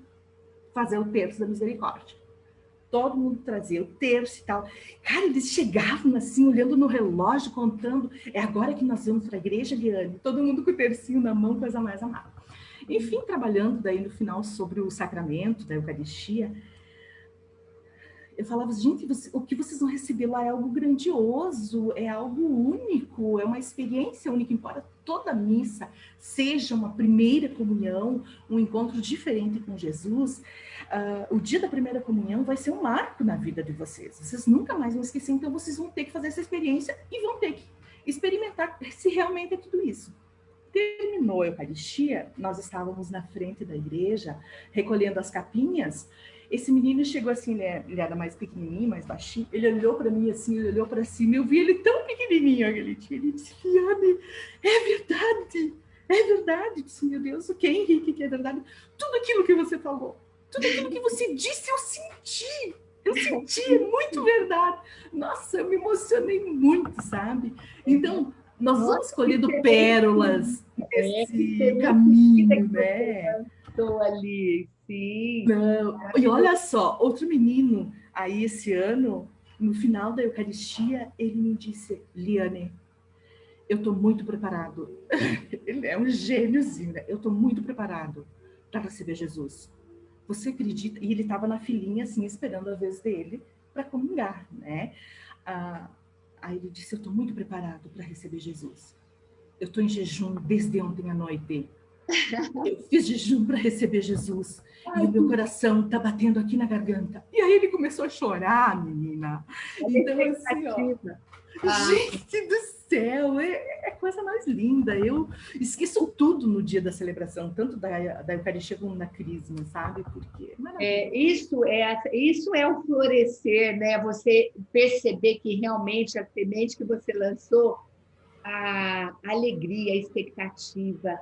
fazer o terço da misericórdia. Todo mundo trazia o terço e tal. Cara, eles chegavam assim, olhando no relógio, contando. É agora que nós vamos para a igreja, Liane? Todo mundo com o tercinho na mão, coisa mais amada. Enfim, trabalhando daí no final sobre o sacramento da Eucaristia, eu falava, gente, o que vocês vão receber lá é algo grandioso, é algo único, é uma experiência única, embora toda missa seja uma primeira comunhão, um encontro diferente com Jesus, o dia da primeira comunhão vai ser um marco na vida de vocês. Vocês nunca mais vão esquecer, então vocês vão ter que fazer essa experiência e vão ter que experimentar se realmente é tudo isso. Terminou a Eucaristia, nós estávamos na frente da igreja, recolhendo as capinhas. Esse menino chegou assim, ele era mais pequenininho, mais baixinho, ele olhou para mim assim, ele olhou para cima, eu vi ele tão pequenininho, aquele dia, ele disse, Liane, é verdade. Eu disse, meu Deus, o que, Henrique, que é verdade? Tudo aquilo que você falou, tudo aquilo que você disse, eu senti, é muito verdade. Nossa, eu me emocionei muito, sabe? Então, nós vamos colhendo pérolas desse caminho, né? Estou ali, sim. Não. E olha só, outro menino aí esse ano, no final da Eucaristia, ele me disse, Liane, eu estou muito preparado. Ele é um gêniozinho, né? Eu estou muito preparado para receber Jesus. Você acredita? E ele estava na filinha, assim, esperando a vez dele para comungar, né? Aí ele disse, eu estou muito preparado para receber Jesus. Eu estou em jejum desde ontem à noite. Eu fiz jejum para receber Jesus. E o meu coração está batendo aqui na garganta. E aí ele começou a chorar, menina. Então, assim, ó. Gente do céu, é coisa mais linda. Eu esqueço tudo no dia da celebração, tanto da Eucaristia como da Crisma, sabe? Porque isso é o florescer, né? Você perceber que realmente a semente que você lançou, a alegria, a expectativa,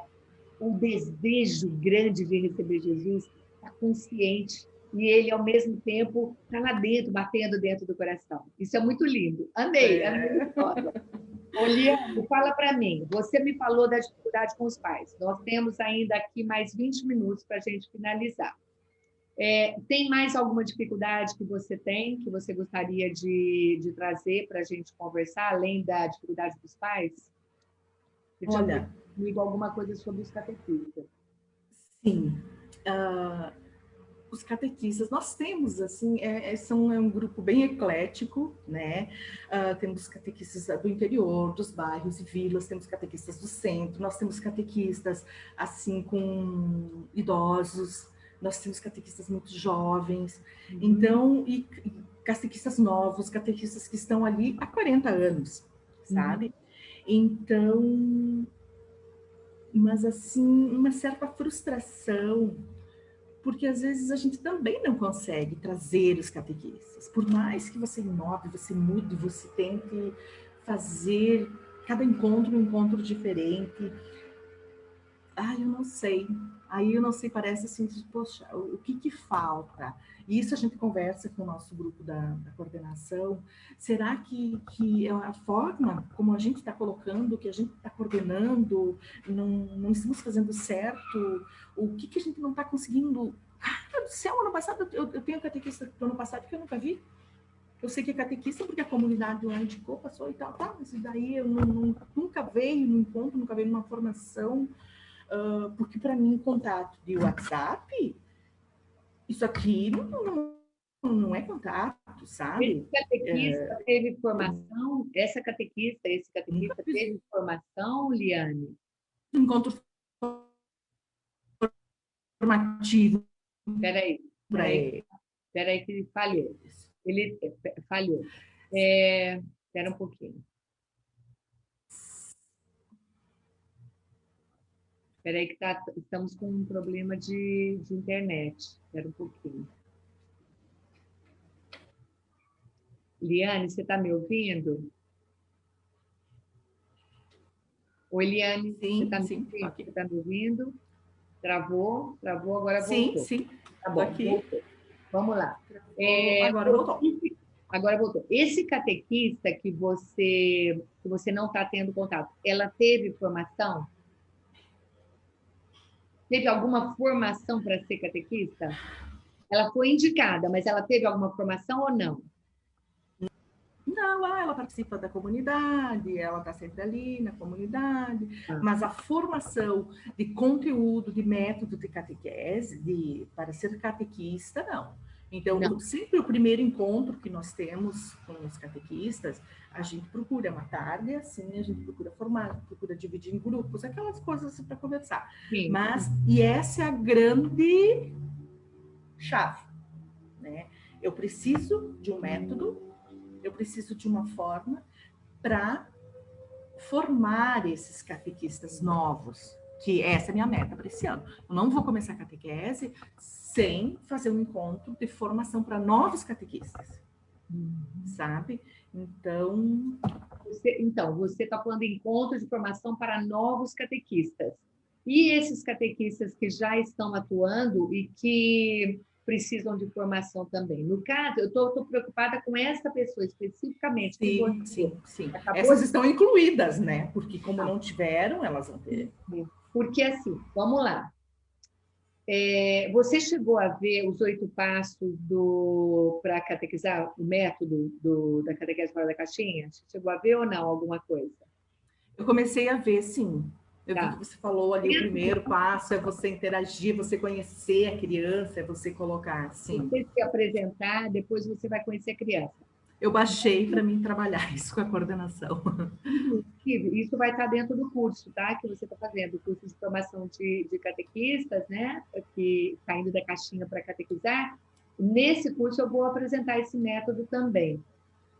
o desejo grande de receber Jesus, está consciente e ele, ao mesmo tempo, está lá dentro, batendo dentro do coração. Isso é muito lindo. Amei a história. Oliane, fala para mim. Você me falou da dificuldade com os pais. Nós temos ainda aqui mais 20 minutos para a gente finalizar. Tem mais alguma dificuldade que você tem, que você gostaria de trazer para a gente conversar, além da dificuldade dos pais? Você tinha olha, comigo alguma coisa sobre os catequistas. sim. Os catequistas, nós temos, assim, é um grupo bem eclético, né? Temos catequistas do interior, dos bairros e vilas, temos catequistas do centro, nós temos catequistas, assim, com idosos, nós temos catequistas muito jovens, então, e catequistas novos, catequistas que estão ali há 40 anos, sabe? Então, mas, assim, uma certa frustração, porque às vezes a gente também não consegue trazer os catequistas. Por mais que você inove, você mude, você tente fazer cada encontro um encontro diferente. Eu não sei. Aí eu não sei, parece assim, poxa, o que falta? E isso a gente conversa com o nosso grupo da coordenação. Será que é a forma como a gente está colocando, que a gente está coordenando, não estamos fazendo certo? O que a gente não está conseguindo? Cara do céu, ano passado, eu tenho catequista do ano passado que eu nunca vi. Eu sei que é catequista porque a comunidade lá indicou, passou e tal, tá, mas daí eu nunca veio no encontro, nunca veio numa formação. Porque para mim, contato de WhatsApp, isso aqui não é contato, sabe? Esse catequista teve formação? Esse catequista teve formação, Liane? Encontro formativo para ele. Espera aí que ele falhou. Ele falhou. Espera um pouquinho. Espera aí que estamos com um problema de internet. Espera um pouquinho. Liane, você está me ouvindo? Oi, Liane, você Sim, está me sim, tô ouvindo? Você aqui. está me ouvindo? Travou, agora Sim, voltou. sim, Tá tô bom, aqui. voltou. Vamos lá. Agora voltou. Agora voltou. Esse catequista que você não está tendo contato, ela teve formação? Teve alguma formação para ser catequista? Ela foi indicada, mas ela teve alguma formação ou não? Não, ela participa da comunidade, ela está sempre ali na comunidade, Ah, mas a formação de conteúdo, de método de catequese, para ser catequista, não. Então, não. sempre o primeiro encontro que nós temos com os catequistas, a gente procura uma tarde, assim, a gente procura formar, procura dividir em grupos, aquelas coisas assim, para conversar. Sim. Mas, e essa é a grande chave, né? Eu preciso de um método, eu preciso de uma forma para formar esses catequistas novos, que essa é a minha meta para esse ano. Eu não vou começar a catequese sem fazer um encontro de formação para novos catequistas, sabe? Então, Você está falando em encontro de formação para novos catequistas. E esses catequistas que já estão atuando e que precisam de formação também. No caso, eu estou preocupada com essa pessoa especificamente, que sim, você sim, sim. acabou Essas de estão incluídas, né? Porque como falar. não tiveram, elas vão ter. Porque assim, vamos lá. Você chegou a ver os 8 passos para catequizar, o método da catequese fora da caixinha? Você chegou a ver ou não alguma coisa? Eu comecei a ver, sim. Eu vi que Tá. você falou ali, o primeiro passo é você interagir, você conhecer a criança, é você colocar, sim. Você se apresentar, depois você vai conhecer a criança. Eu baixei para mim trabalhar isso com a coordenação. Inclusive, isso vai estar dentro do curso, tá? Que você está fazendo, o curso de formação de catequistas, né? Que saindo da caixinha para catequizar. Nesse curso eu vou apresentar esse método também.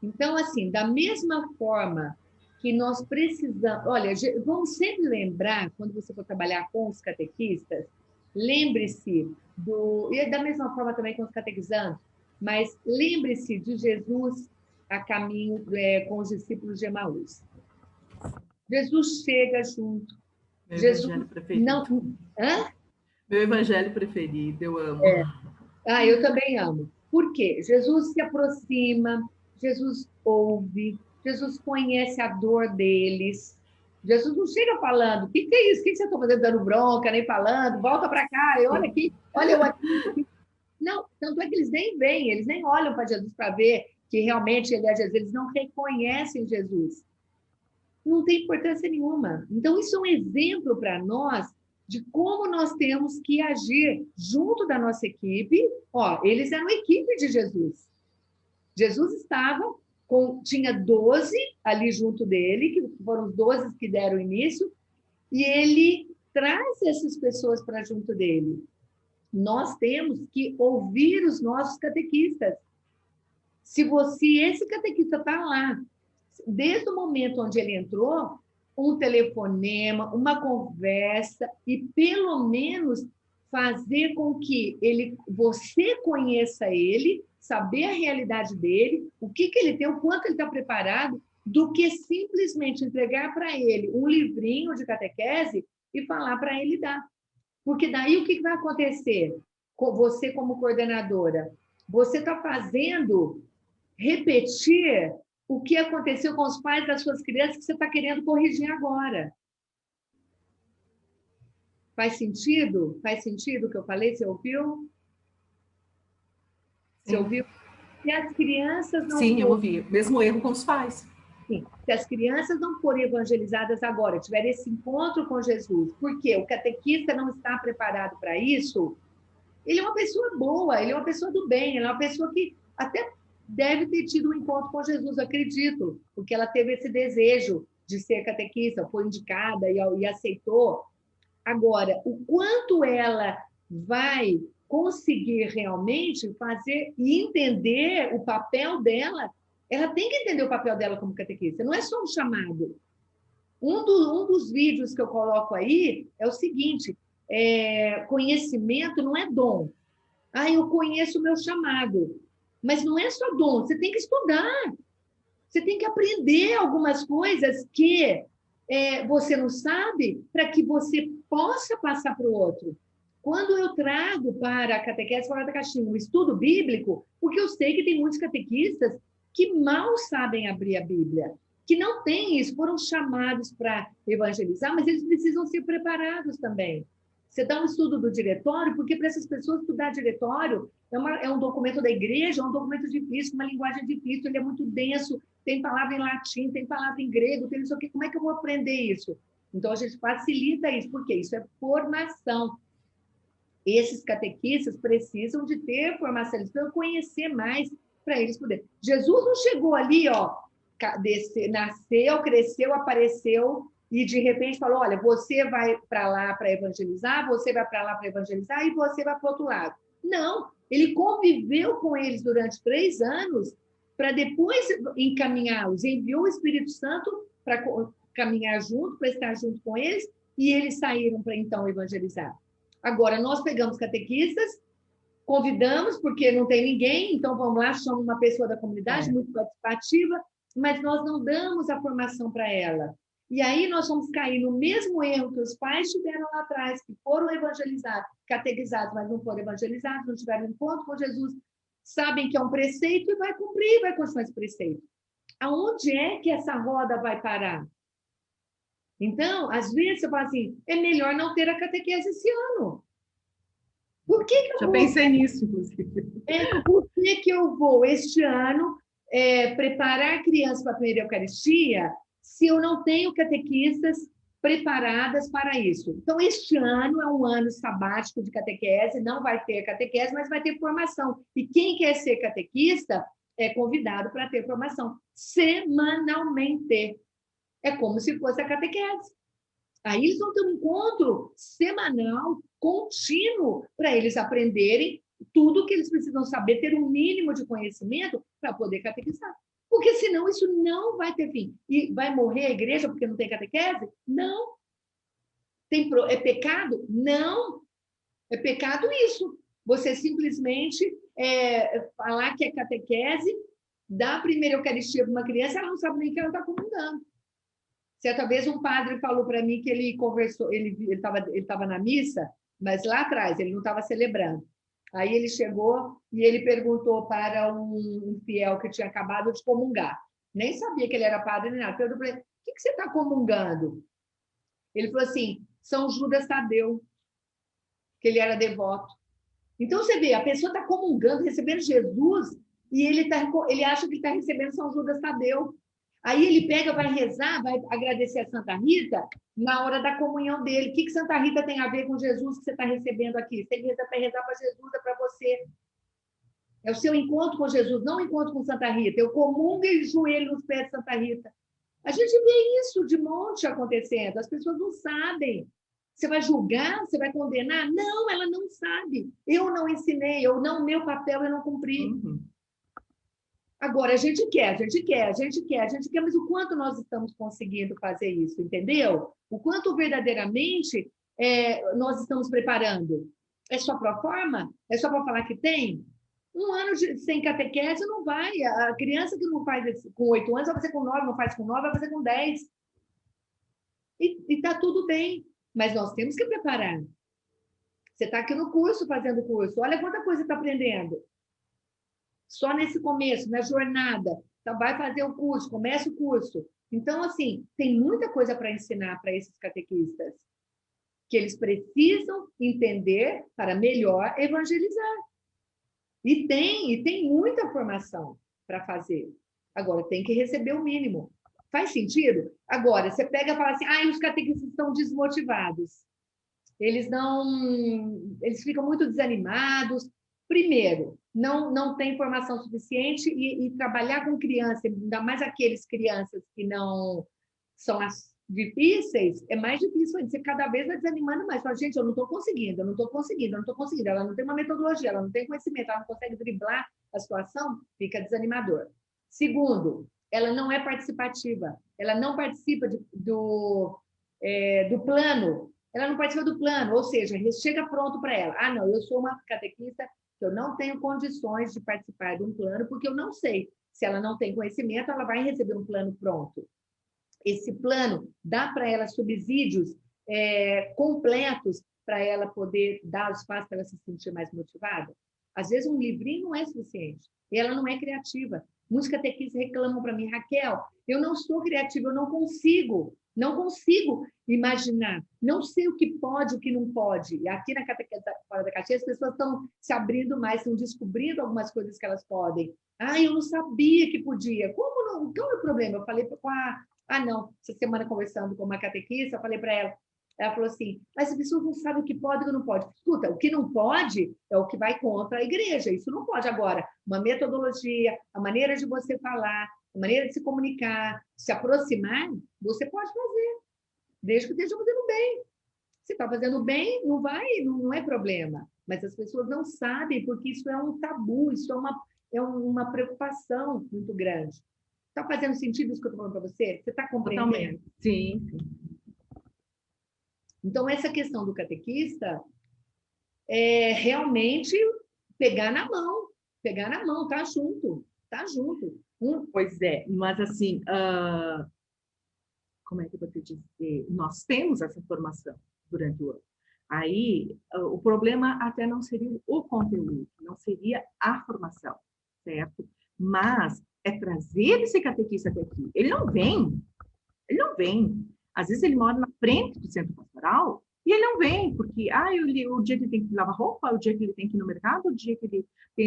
Então, assim, da mesma forma que nós precisamos, olha, vamos sempre lembrar, quando você for trabalhar com os catequistas, lembre-se e da mesma forma também com os catequizandos, mas lembre-se de Jesus a caminho com os discípulos de Emaús. Jesus chega junto. Meu Jesus evangelho preferido. não. Hã? Meu evangelho preferido, eu amo. Eu também amo. Por quê? Jesus se aproxima, Jesus ouve, Jesus conhece a dor deles. Jesus não chega falando, o que é isso? O que você está fazendo dando bronca, nem falando? Volta para cá, olha aqui, olha eu aqui. Não, tanto é que eles nem veem, eles nem olham para Jesus para ver que realmente ele é Jesus, eles não reconhecem Jesus. Não tem importância nenhuma. Então, isso é um exemplo para nós de como nós temos que agir junto da nossa equipe. Ó, eles eram a equipe de Jesus. Jesus tinha 12 ali junto dele, que foram os 12 que deram início, e ele traz essas pessoas para junto dele. Nós temos que ouvir os nossos catequistas. Se esse catequista está lá, desde o momento onde ele entrou, um telefonema, uma conversa e pelo menos fazer com que você conheça ele, saber a realidade dele, o que ele tem, o quanto ele está preparado, do que simplesmente entregar para ele um livrinho de catequese e falar para ele dar. Porque daí o que vai acontecer? Com você como coordenadora, você está fazendo repetir o que aconteceu com os pais das suas crianças que você está querendo corrigir agora. Faz sentido? Faz sentido o que eu falei? Você ouviu? Você Sim, ouviu? Se as crianças não sim, eu forem, ouvi. Mesmo erro com os pais. se as crianças não forem evangelizadas agora, tiverem esse encontro com Jesus, porque o catequista não está preparado para isso, ele é uma pessoa boa, ele é uma pessoa do bem, ele é uma pessoa que até deve ter tido um encontro com Jesus, acredito, porque ela teve esse desejo de ser catequista, foi indicada e aceitou. Agora, o quanto ela vai conseguir realmente fazer e entender o papel dela, ela tem que entender o papel dela como catequista, não é só um chamado. Um dos vídeos que eu coloco aí é o seguinte: conhecimento não é dom. Eu conheço o meu chamado. Mas não é só dom, você tem que estudar. Você tem que aprender algumas coisas que você não sabe para que você possa passar para o outro. Quando eu trago para a catequese fora da caixinha o estudo bíblico, porque eu sei que tem muitos catequistas que mal sabem abrir a Bíblia, que não têm isso, foram chamados para evangelizar, mas eles precisam ser preparados também. Você dá um estudo do diretório, porque para essas pessoas estudar diretório é um documento da igreja, é um documento difícil, uma linguagem difícil, ele é muito denso, tem palavra em latim, tem palavra em grego, tem não sei o quê. Como é que eu vou aprender isso? Então, a gente facilita isso, porque isso é formação. Esses catequistas precisam de ter formação, eles precisam conhecer mais para eles poderem. Jesus não chegou ali, ó, nasceu, cresceu, apareceu e de repente falou: olha, você vai para lá para evangelizar, você vai para lá para evangelizar e você vai para o outro lado. Não, ele conviveu com eles durante 3 anos para depois encaminhá-los, enviou o Espírito Santo para caminhar junto, para estar junto com eles, e eles saíram para então evangelizar. Agora, nós pegamos catequistas, convidamos, porque não tem ninguém, então vamos lá, chamamos uma pessoa da comunidade, muito participativa, mas nós não damos a formação para ela. E aí nós vamos cair no mesmo erro que os pais tiveram lá atrás, que foram evangelizados, catequizados, mas não foram evangelizados, não tiveram encontro com Jesus, sabem que é um preceito e vai cumprir, vai continuar esse preceito. Aonde é que essa roda vai parar? Então, às vezes, você fala assim, é melhor não ter a catequese esse ano. Por que eu Já pensei nisso, inclusive. Por que eu vou, este ano, preparar crianças para a primeira Eucaristia se eu não tenho catequistas preparadas para isso? Então, este ano é um ano sabático de catequese, não vai ter catequese, mas vai ter formação. E quem quer ser catequista é convidado para ter formação semanalmente. É como se fosse a catequese. Aí eles vão ter um encontro semanal, contínuo, para eles aprenderem tudo que eles precisam saber, ter um mínimo de conhecimento para poder catequizar. Porque senão isso não vai ter fim. E vai morrer a igreja porque não tem catequese? Não. É pecado? Não. É pecado isso. Você simplesmente falar que é catequese, dar a primeira Eucaristia para uma criança, ela não sabe nem que ela está comungando. Certa vez um padre falou para mim que ele conversou, ele estava na missa, mas lá atrás, ele não estava celebrando. Aí ele chegou e ele perguntou para um fiel que tinha acabado de comungar. Nem sabia que ele era padre nem nada. Perguntou para ele: o que você está comungando? Ele falou assim: São Judas Tadeu, que ele era devoto. Então você vê, a pessoa está comungando, recebendo Jesus, e ele acha que está recebendo São Judas Tadeu. Aí ele pega, vai rezar, vai agradecer a Santa Rita na hora da comunhão dele. O que Santa Rita tem a ver com Jesus que você está recebendo aqui? Você tem que rezar para Jesus, é para você. É o seu encontro com Jesus, não o encontro com Santa Rita. Eu comungo e joelho nos pés de Santa Rita. A gente vê isso de monte acontecendo. As pessoas não sabem. Você vai julgar? Você vai condenar? Não, ela não sabe. Eu não ensinei, meu papel eu não cumpri. Uhum. Agora, a gente quer, mas o quanto nós estamos conseguindo fazer isso, entendeu? O quanto verdadeiramente nós estamos preparando? É só para a forma? É só para falar que tem? Um ano sem catequese não vai. A criança que não faz com 8 anos vai fazer com 9, não faz com 9, vai fazer com 10. E está tudo bem, mas nós temos que preparar. Você está aqui no curso, fazendo curso. Olha quanta coisa está aprendendo. Só nesse começo, na jornada. Então, vai fazer o curso, começa o curso. Então, assim, tem muita coisa para ensinar para esses catequistas, que eles precisam entender para melhor evangelizar. E tem muita formação para fazer. Agora, tem que receber o mínimo. Faz sentido? Agora, você pega e fala assim, os catequistas estão desmotivados. Eles ficam muito desanimados. Primeiro, não tem formação suficiente e trabalhar com criança, ainda mais aqueles crianças que não são as difíceis, é mais difícil. Você cada vez vai desanimando mais. Fala, gente, eu não estou conseguindo. Ela não tem uma metodologia, ela não tem conhecimento, ela não consegue driblar a situação, fica desanimador. Segundo, ela não é participativa. Ela não participa do plano. Ela não participa do plano, ou seja, chega pronto para ela. Não, eu sou uma catequista que eu não tenho condições de participar de um plano, porque eu não sei. Se ela não tem conhecimento, ela vai receber um plano pronto. Esse plano dá para ela subsídios completos para ela poder dar os passos para ela se sentir mais motivada? Às vezes, um livrinho não é suficiente. E ela não é criativa. Muitos catequistas reclamam para mim, Raquel, eu não sou criativa, eu não consigo imaginar, não sei o que pode, o que não pode. E aqui na Catequese Fora da Caixinha, as pessoas estão se abrindo mais, estão descobrindo algumas coisas que elas podem. Eu não sabia que podia. Como não? Qual é o problema? Eu falei com a... não, essa semana conversando com uma catequista, eu falei para ela falou assim, mas as pessoas não sabem o que pode e o que não pode. Escuta, o que não pode é o que vai contra a igreja, isso não pode. Agora, uma metodologia, a maneira de você falar, a maneira de se comunicar, se aproximar, você pode fazer, desde que esteja fazendo bem. Se está fazendo bem, não é problema. Mas as pessoas não sabem, porque isso é um tabu, isso é uma preocupação muito grande. Está fazendo sentido isso que eu estou falando para você? Você está compreendendo? Totalmente. Sim. Então, essa questão do catequista é realmente pegar na mão, tá junto. Pois é, mas assim, como é que eu vou te dizer? Nós temos essa formação durante o ano. Aí, o problema até não seria o conteúdo, não seria a formação, certo? Mas é trazer esse catequista até aqui. Ele não vem. Às vezes ele mora na frente do centro pastoral e ele não vem, porque o dia que ele tem que lavar roupa, o dia que ele tem que ir no mercado, o dia que ele tem...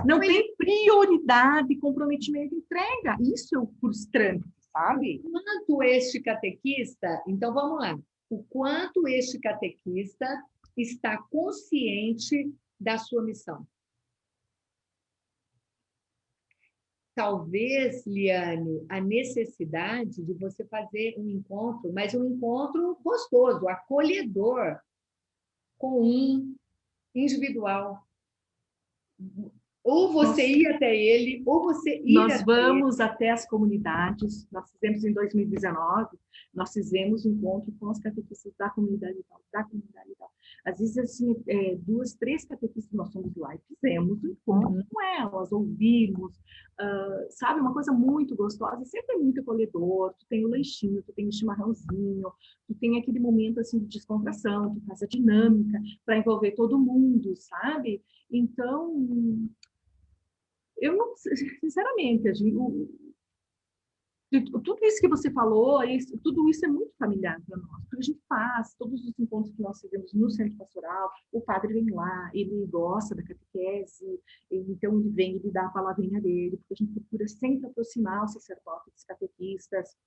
Não tem prioridade, comprometimento, entrega. Isso é o frustrante, sabe? Quanto este catequista... Então, vamos lá. O quanto este catequista está consciente da sua missão? Talvez, Liane, a necessidade de você fazer um encontro, mas um encontro gostoso, acolhedor, com individual. Ou você ir até ele, ou você ir Nós vamos até as comunidades. Nós fizemos em 2019, nós fizemos um encontro com os catequistas da comunidade tal. Às vezes, assim, 2, 3 catequistas nós fomos lá e fizemos um encontro com elas, ouvimos, sabe, uma coisa muito gostosa, sempre é muito acolhedor, tu tem o lanchinho, tu tem o chimarrãozinho, tu tem aquele momento, assim, de descontração, tu faz a dinâmica para envolver todo mundo, sabe? Então, eu não, sinceramente, tudo isso que você falou, tudo isso é muito familiar para nós, porque a gente faz todos os encontros que nós fizemos no centro pastoral, o padre vem lá, ele gosta da catequese, então ele vem, ele dá a palavrinha dele, porque a gente procura sempre aproximar o sacerdote dos catequistas,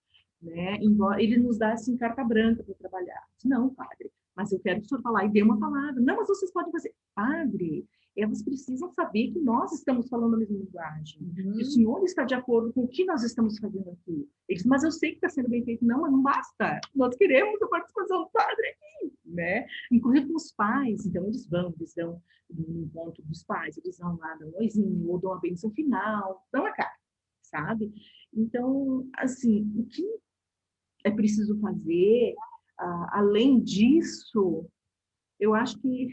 né? Embora ele nos dá assim carta branca para trabalhar. Não, padre, mas eu quero que o senhor falar e dê uma palavra. Não, mas vocês podem fazer. Padre, elas precisam saber que nós estamos falando a mesma linguagem. Que o senhor está de acordo com o que nós estamos fazendo aqui. Eles, mas eu sei que está sendo bem feito. Não, mas não basta. Nós queremos a participação do padre aqui, né? Inclusive com os pais. Então, eles dão no encontro dos pais, eles vão lá, dão um oizinho, ou dão a bênção final, dão a cara, sabe? Então, assim, o que é preciso fazer, além disso, eu acho que...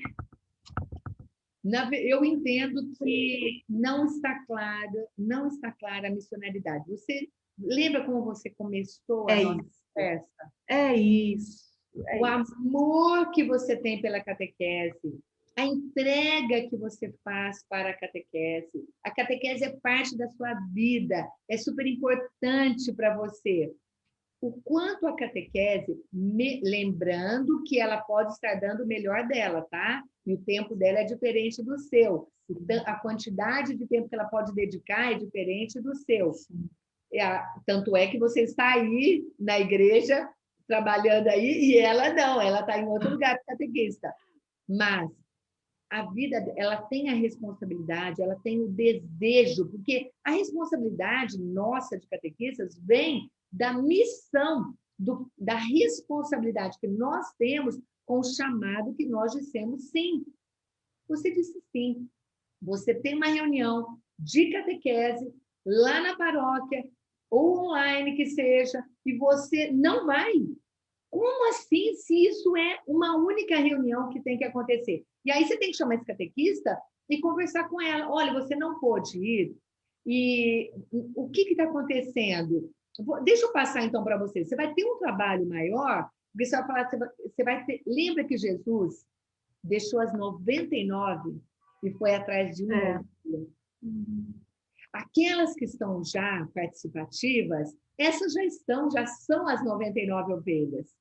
Eu entendo que não está clara a missionalidade. Você lembra como você começou a nossa festa? É isso. O amor que você tem pela catequese, a entrega que você faz para a catequese. A catequese é parte da sua vida, é super importante para você. O quanto a catequese, lembrando que ela pode estar dando o melhor dela, tá? E o tempo dela é diferente do seu. A quantidade de tempo que ela pode dedicar é diferente do seu. Tanto é que você está aí na igreja, trabalhando aí, e ela não, ela está em outro lugar de catequista. Mas a vida, ela tem a responsabilidade, ela tem o desejo, porque a responsabilidade nossa de catequistas vem da missão, da responsabilidade que nós temos com o chamado que nós dissemos sim. Você disse sim. Você tem uma reunião de catequese lá na paróquia, ou online que seja, e você não vai. Como assim, se isso é uma única reunião que tem que acontecer? E aí você tem que chamar esse catequista e conversar com ela. Olha, você não pôde ir, e o que está acontecendo? Deixa eu passar então para você. Você vai ter um trabalho maior, porque você vai falar, você vai ter. Lembra que Jesus deixou as 99 e foi atrás de uma? Aquelas que estão já participativas, essas já são as 99 ovelhas.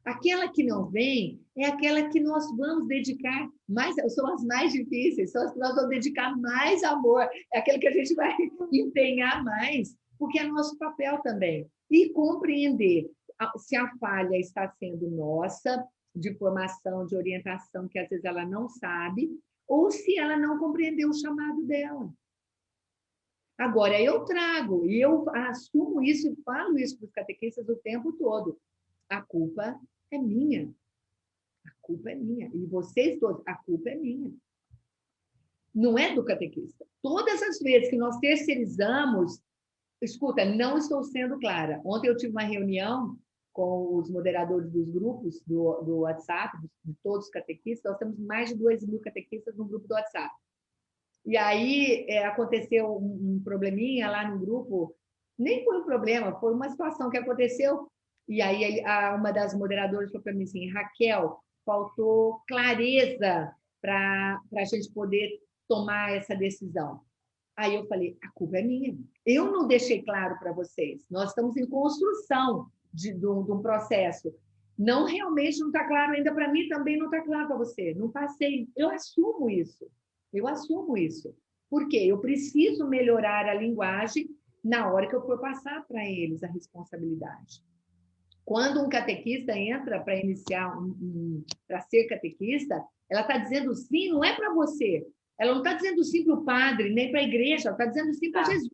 Aquela que não vem é aquela que nós vamos dedicar mais, são as mais difíceis, são as que nós vamos dedicar mais amor, é aquela que a gente vai empenhar mais, porque é nosso papel também. E compreender se a falha está sendo nossa, de formação, de orientação, que às vezes ela não sabe, ou se ela não compreendeu o chamado dela. Agora, eu trago, e eu assumo isso e falo isso para os catequistas o tempo todo. A culpa é minha. A culpa é minha. E vocês todos, a culpa é minha. Não é do catequista. Todas as vezes que nós terceirizamos, escuta, não estou sendo clara. Ontem eu tive uma reunião com os moderadores dos grupos do WhatsApp, de todos os catequistas. Nós temos mais de 2.000 catequistas no grupo do WhatsApp. E aí aconteceu um probleminha lá no grupo. Nem foi um problema, foi uma situação que aconteceu. E aí uma das moderadoras falou para mim assim, Raquel, faltou clareza para a gente poder tomar essa decisão. Aí eu falei, a culpa é minha. Eu não deixei claro para vocês. Nós estamos em construção de um processo. Não, realmente não está claro ainda para mim, também não está claro para você. Não passei. Eu assumo isso. Eu assumo isso. Por quê? Eu preciso melhorar a linguagem na hora que eu for passar para eles a responsabilidade. Quando um catequista entra para iniciar, para ser catequista, ela está dizendo sim, não é para você. Ela não está dizendo sim para o padre, nem para a igreja, ela está dizendo sim para Jesus.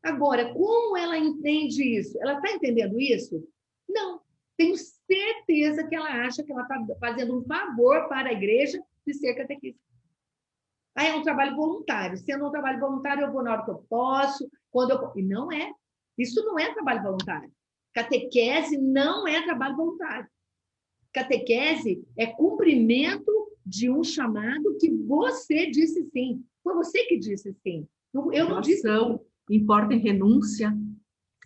Agora, como ela entende isso? Ela está entendendo isso? Não. Tenho certeza que ela acha que ela está fazendo um favor para a igreja de ser catequista. Ah, é um trabalho voluntário. Sendo um trabalho voluntário, eu vou na hora que eu posso, quando eu... E não é. Isso não é trabalho voluntário. Catequese não é trabalho voluntário. Catequese é cumprimento de um chamado que você disse sim. Foi você que disse sim. Eu não disse sim. Importa em renúncia.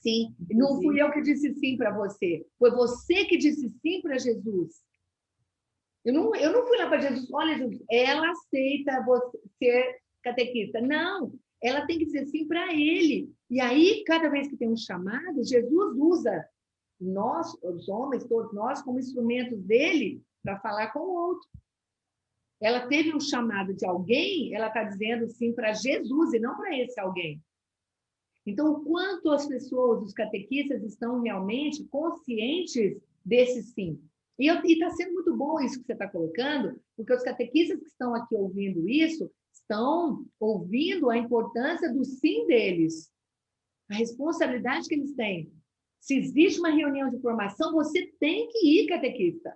Sim, não fui eu que disse sim para você. Foi você que disse sim para Jesus. Eu não fui lá para Jesus, olha, Jesus, ela aceita você ser catequista. Não, ela tem que dizer sim para ele. E aí, cada vez que tem um chamado, Jesus usa nós, os homens, todos nós, como instrumentos dele para falar com o outro. Ela teve um chamado de alguém, ela está dizendo sim para Jesus e não para esse alguém. Então, o quanto as pessoas, os catequistas, estão realmente conscientes desse sim. E está sendo muito bom isso que você está colocando, porque os catequistas que estão aqui ouvindo isso, estão ouvindo a importância do sim deles, a responsabilidade que eles têm. Se existe uma reunião de formação, você tem que ir, catequista.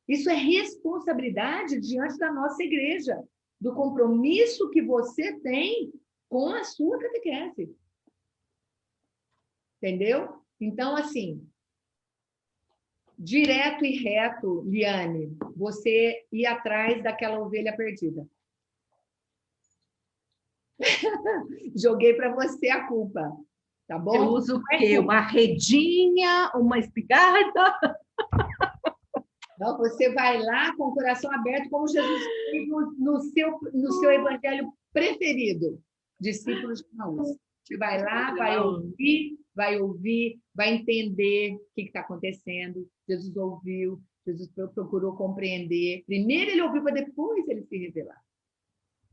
Isso é responsabilidade diante da nossa igreja, do compromisso que você tem com a sua catequese. Entendeu? Então, assim, direto e reto, Liane, você ir atrás daquela ovelha perdida. Joguei para você a culpa, tá bom? Eu uso o quê? Uma redinha, uma espingarda? Não, você vai lá com o coração aberto, como Jesus fez no seu evangelho preferido, discípulos de Emaús. Você vai lá, vai ouvir, vai entender o que está acontecendo. Jesus ouviu, Jesus procurou compreender. Primeiro ele ouviu, para depois ele se revelar.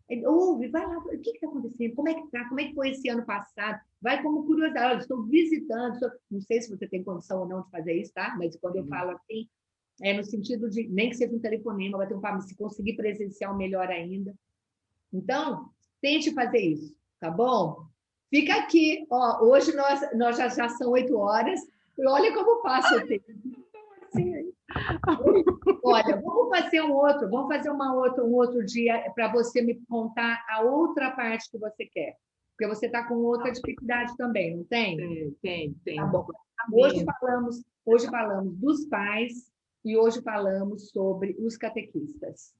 Ele ouve, vai lá, o que está acontecendo? Como é que está? Como é que foi esse ano passado? Vai como curiosidade, olha, estou visitando, não sei se você tem condição ou não de fazer isso, tá? Mas quando eu falo assim, é no sentido de, nem que seja um telefonema, vai ter um papo, se conseguir presencial, melhor ainda. Então, tente fazer isso, tá bom? Fica aqui, ó, hoje nós já são 8 horas, e olha como passa o tempo. Olha, vamos fazer um outro dia para você me contar a outra parte que você quer. Porque você está com outra dificuldade também, não tem? Tem. Tá bom. Hoje falamos dos pais e hoje falamos sobre os catequistas.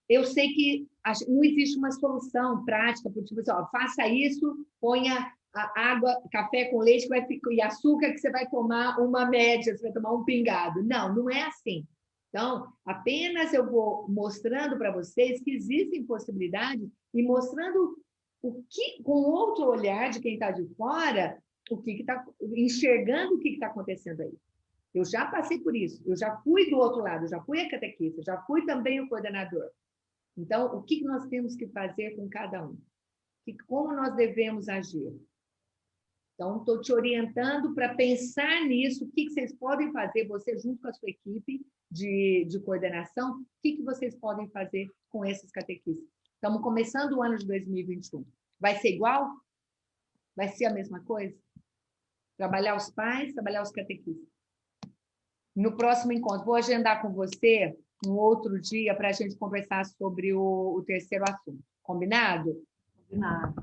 eu sei que não existe uma solução prática, tipo assim, ó, faça isso, ponha a água, café com leite e açúcar que você vai tomar uma média, você vai tomar um pingado. Não, não é assim. Então, apenas eu vou mostrando para vocês que existem possibilidades e mostrando com outro olhar de quem está de fora, o que está enxergando o que está acontecendo aí. Eu já passei por isso, eu já fui do outro lado, eu já fui a catequista, já fui também o coordenador. Então, o que nós temos que fazer com cada um? Como nós devemos agir? Então, estou te orientando para pensar nisso, o que vocês podem fazer, você junto com a sua equipe de coordenação, o que vocês podem fazer com esses catequistas. Estamos começando o ano de 2021. Vai ser igual? Vai ser a mesma coisa? Trabalhar os pais, trabalhar os catequistas. No próximo encontro, vou agendar com você um outro dia para a gente conversar sobre o terceiro assunto. Combinado? Combinado.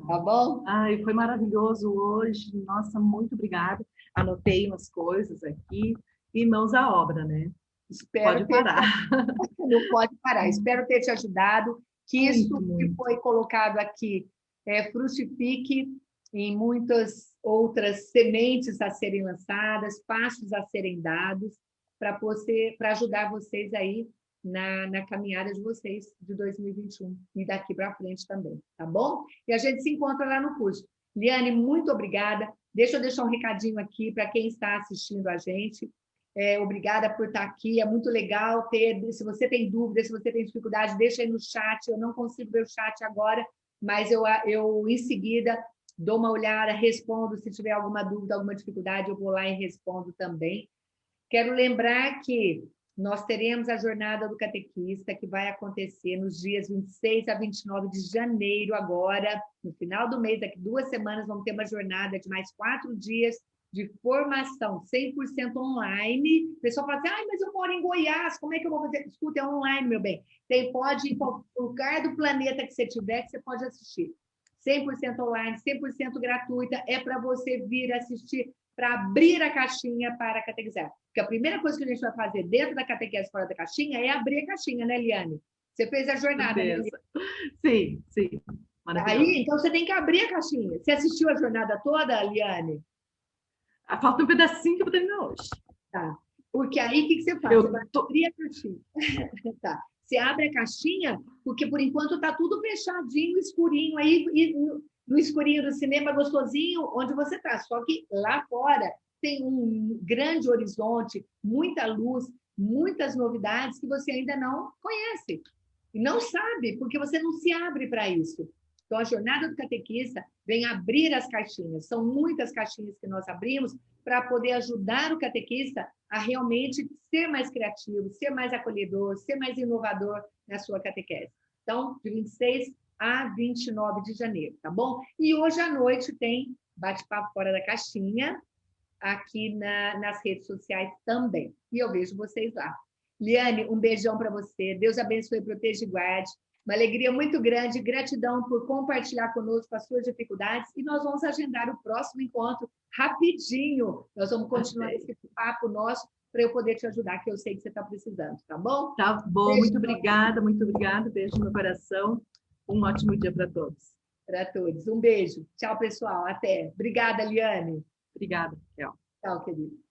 Tá bom? Ai, foi maravilhoso hoje. Nossa, muito obrigada. Anotei umas coisas aqui. E mãos à obra, né? Pode parar. Não pode parar. Espero ter te ajudado. Que isso que foi colocado aqui frutifique em muitas outras sementes a serem lançadas, passos a serem dados para ajudar vocês aí na caminhada de vocês de 2021 e daqui para frente também, tá bom? E a gente se encontra lá no curso. Liane, muito obrigada. Deixa eu deixar um recadinho aqui para quem está assistindo a gente. Obrigada por estar aqui, é muito legal ter, se você tem dúvida, se você tem dificuldade, deixa aí no chat, eu não consigo ver o chat agora, mas eu em seguida dou uma olhada, respondo, se tiver alguma dúvida, alguma dificuldade, eu vou lá e respondo também. Quero lembrar que nós teremos a Jornada do Catequista, que vai acontecer nos dias 26 a 29 de janeiro agora, no final do mês, daqui 2 semanas, vamos ter uma jornada de mais 4 dias, de formação 100% online. O pessoal fala assim, mas eu moro em Goiás, como é que eu vou fazer? Escuta, é online, meu bem. Pode ir em qualquer lugar do planeta que você tiver, que você pode assistir. 100% online, 100% gratuita, é para você vir assistir, para abrir a caixinha para catequizar. Porque a primeira coisa que a gente vai fazer dentro da catequese fora da caixinha é abrir a caixinha, né, Liane? Você fez a jornada, né, Liane? Sim. Aí, então você tem que abrir a caixinha. Você assistiu a jornada toda, Liane? Falta um pedacinho que eu vou terminar hoje. Tá. Porque aí, o que você faz? Você vai abrir a caixinha. Tá. Você abre a caixinha, porque por enquanto está tudo fechadinho, escurinho, aí no escurinho do cinema gostosinho, onde você está. Só que lá fora tem um grande horizonte, muita luz, muitas novidades que você ainda não conhece. E não sabe, porque você não se abre para isso. Então, a Jornada do Catequista vem abrir as caixinhas. São muitas caixinhas que nós abrimos para poder ajudar o catequista a realmente ser mais criativo, ser mais acolhedor, ser mais inovador na sua catequese. Então, de 26 a 29 de janeiro, tá bom? E hoje à noite tem bate-papo fora da caixinha, aqui nas redes sociais também. E eu vejo vocês lá. Liane, um beijão para você. Deus abençoe, proteja e guarde. Uma alegria muito grande, gratidão por compartilhar conosco as suas dificuldades e nós vamos agendar o próximo encontro rapidinho. Nós vamos continuar esse papo nosso para eu poder te ajudar, que eu sei que você está precisando, tá bom? Tá bom, beijo, muito obrigada. Beijo no coração. Um ótimo dia para todos. Para todos. Um beijo. Tchau, pessoal. Até. Obrigada, Liane. Obrigada, Raquel. Tchau, querido.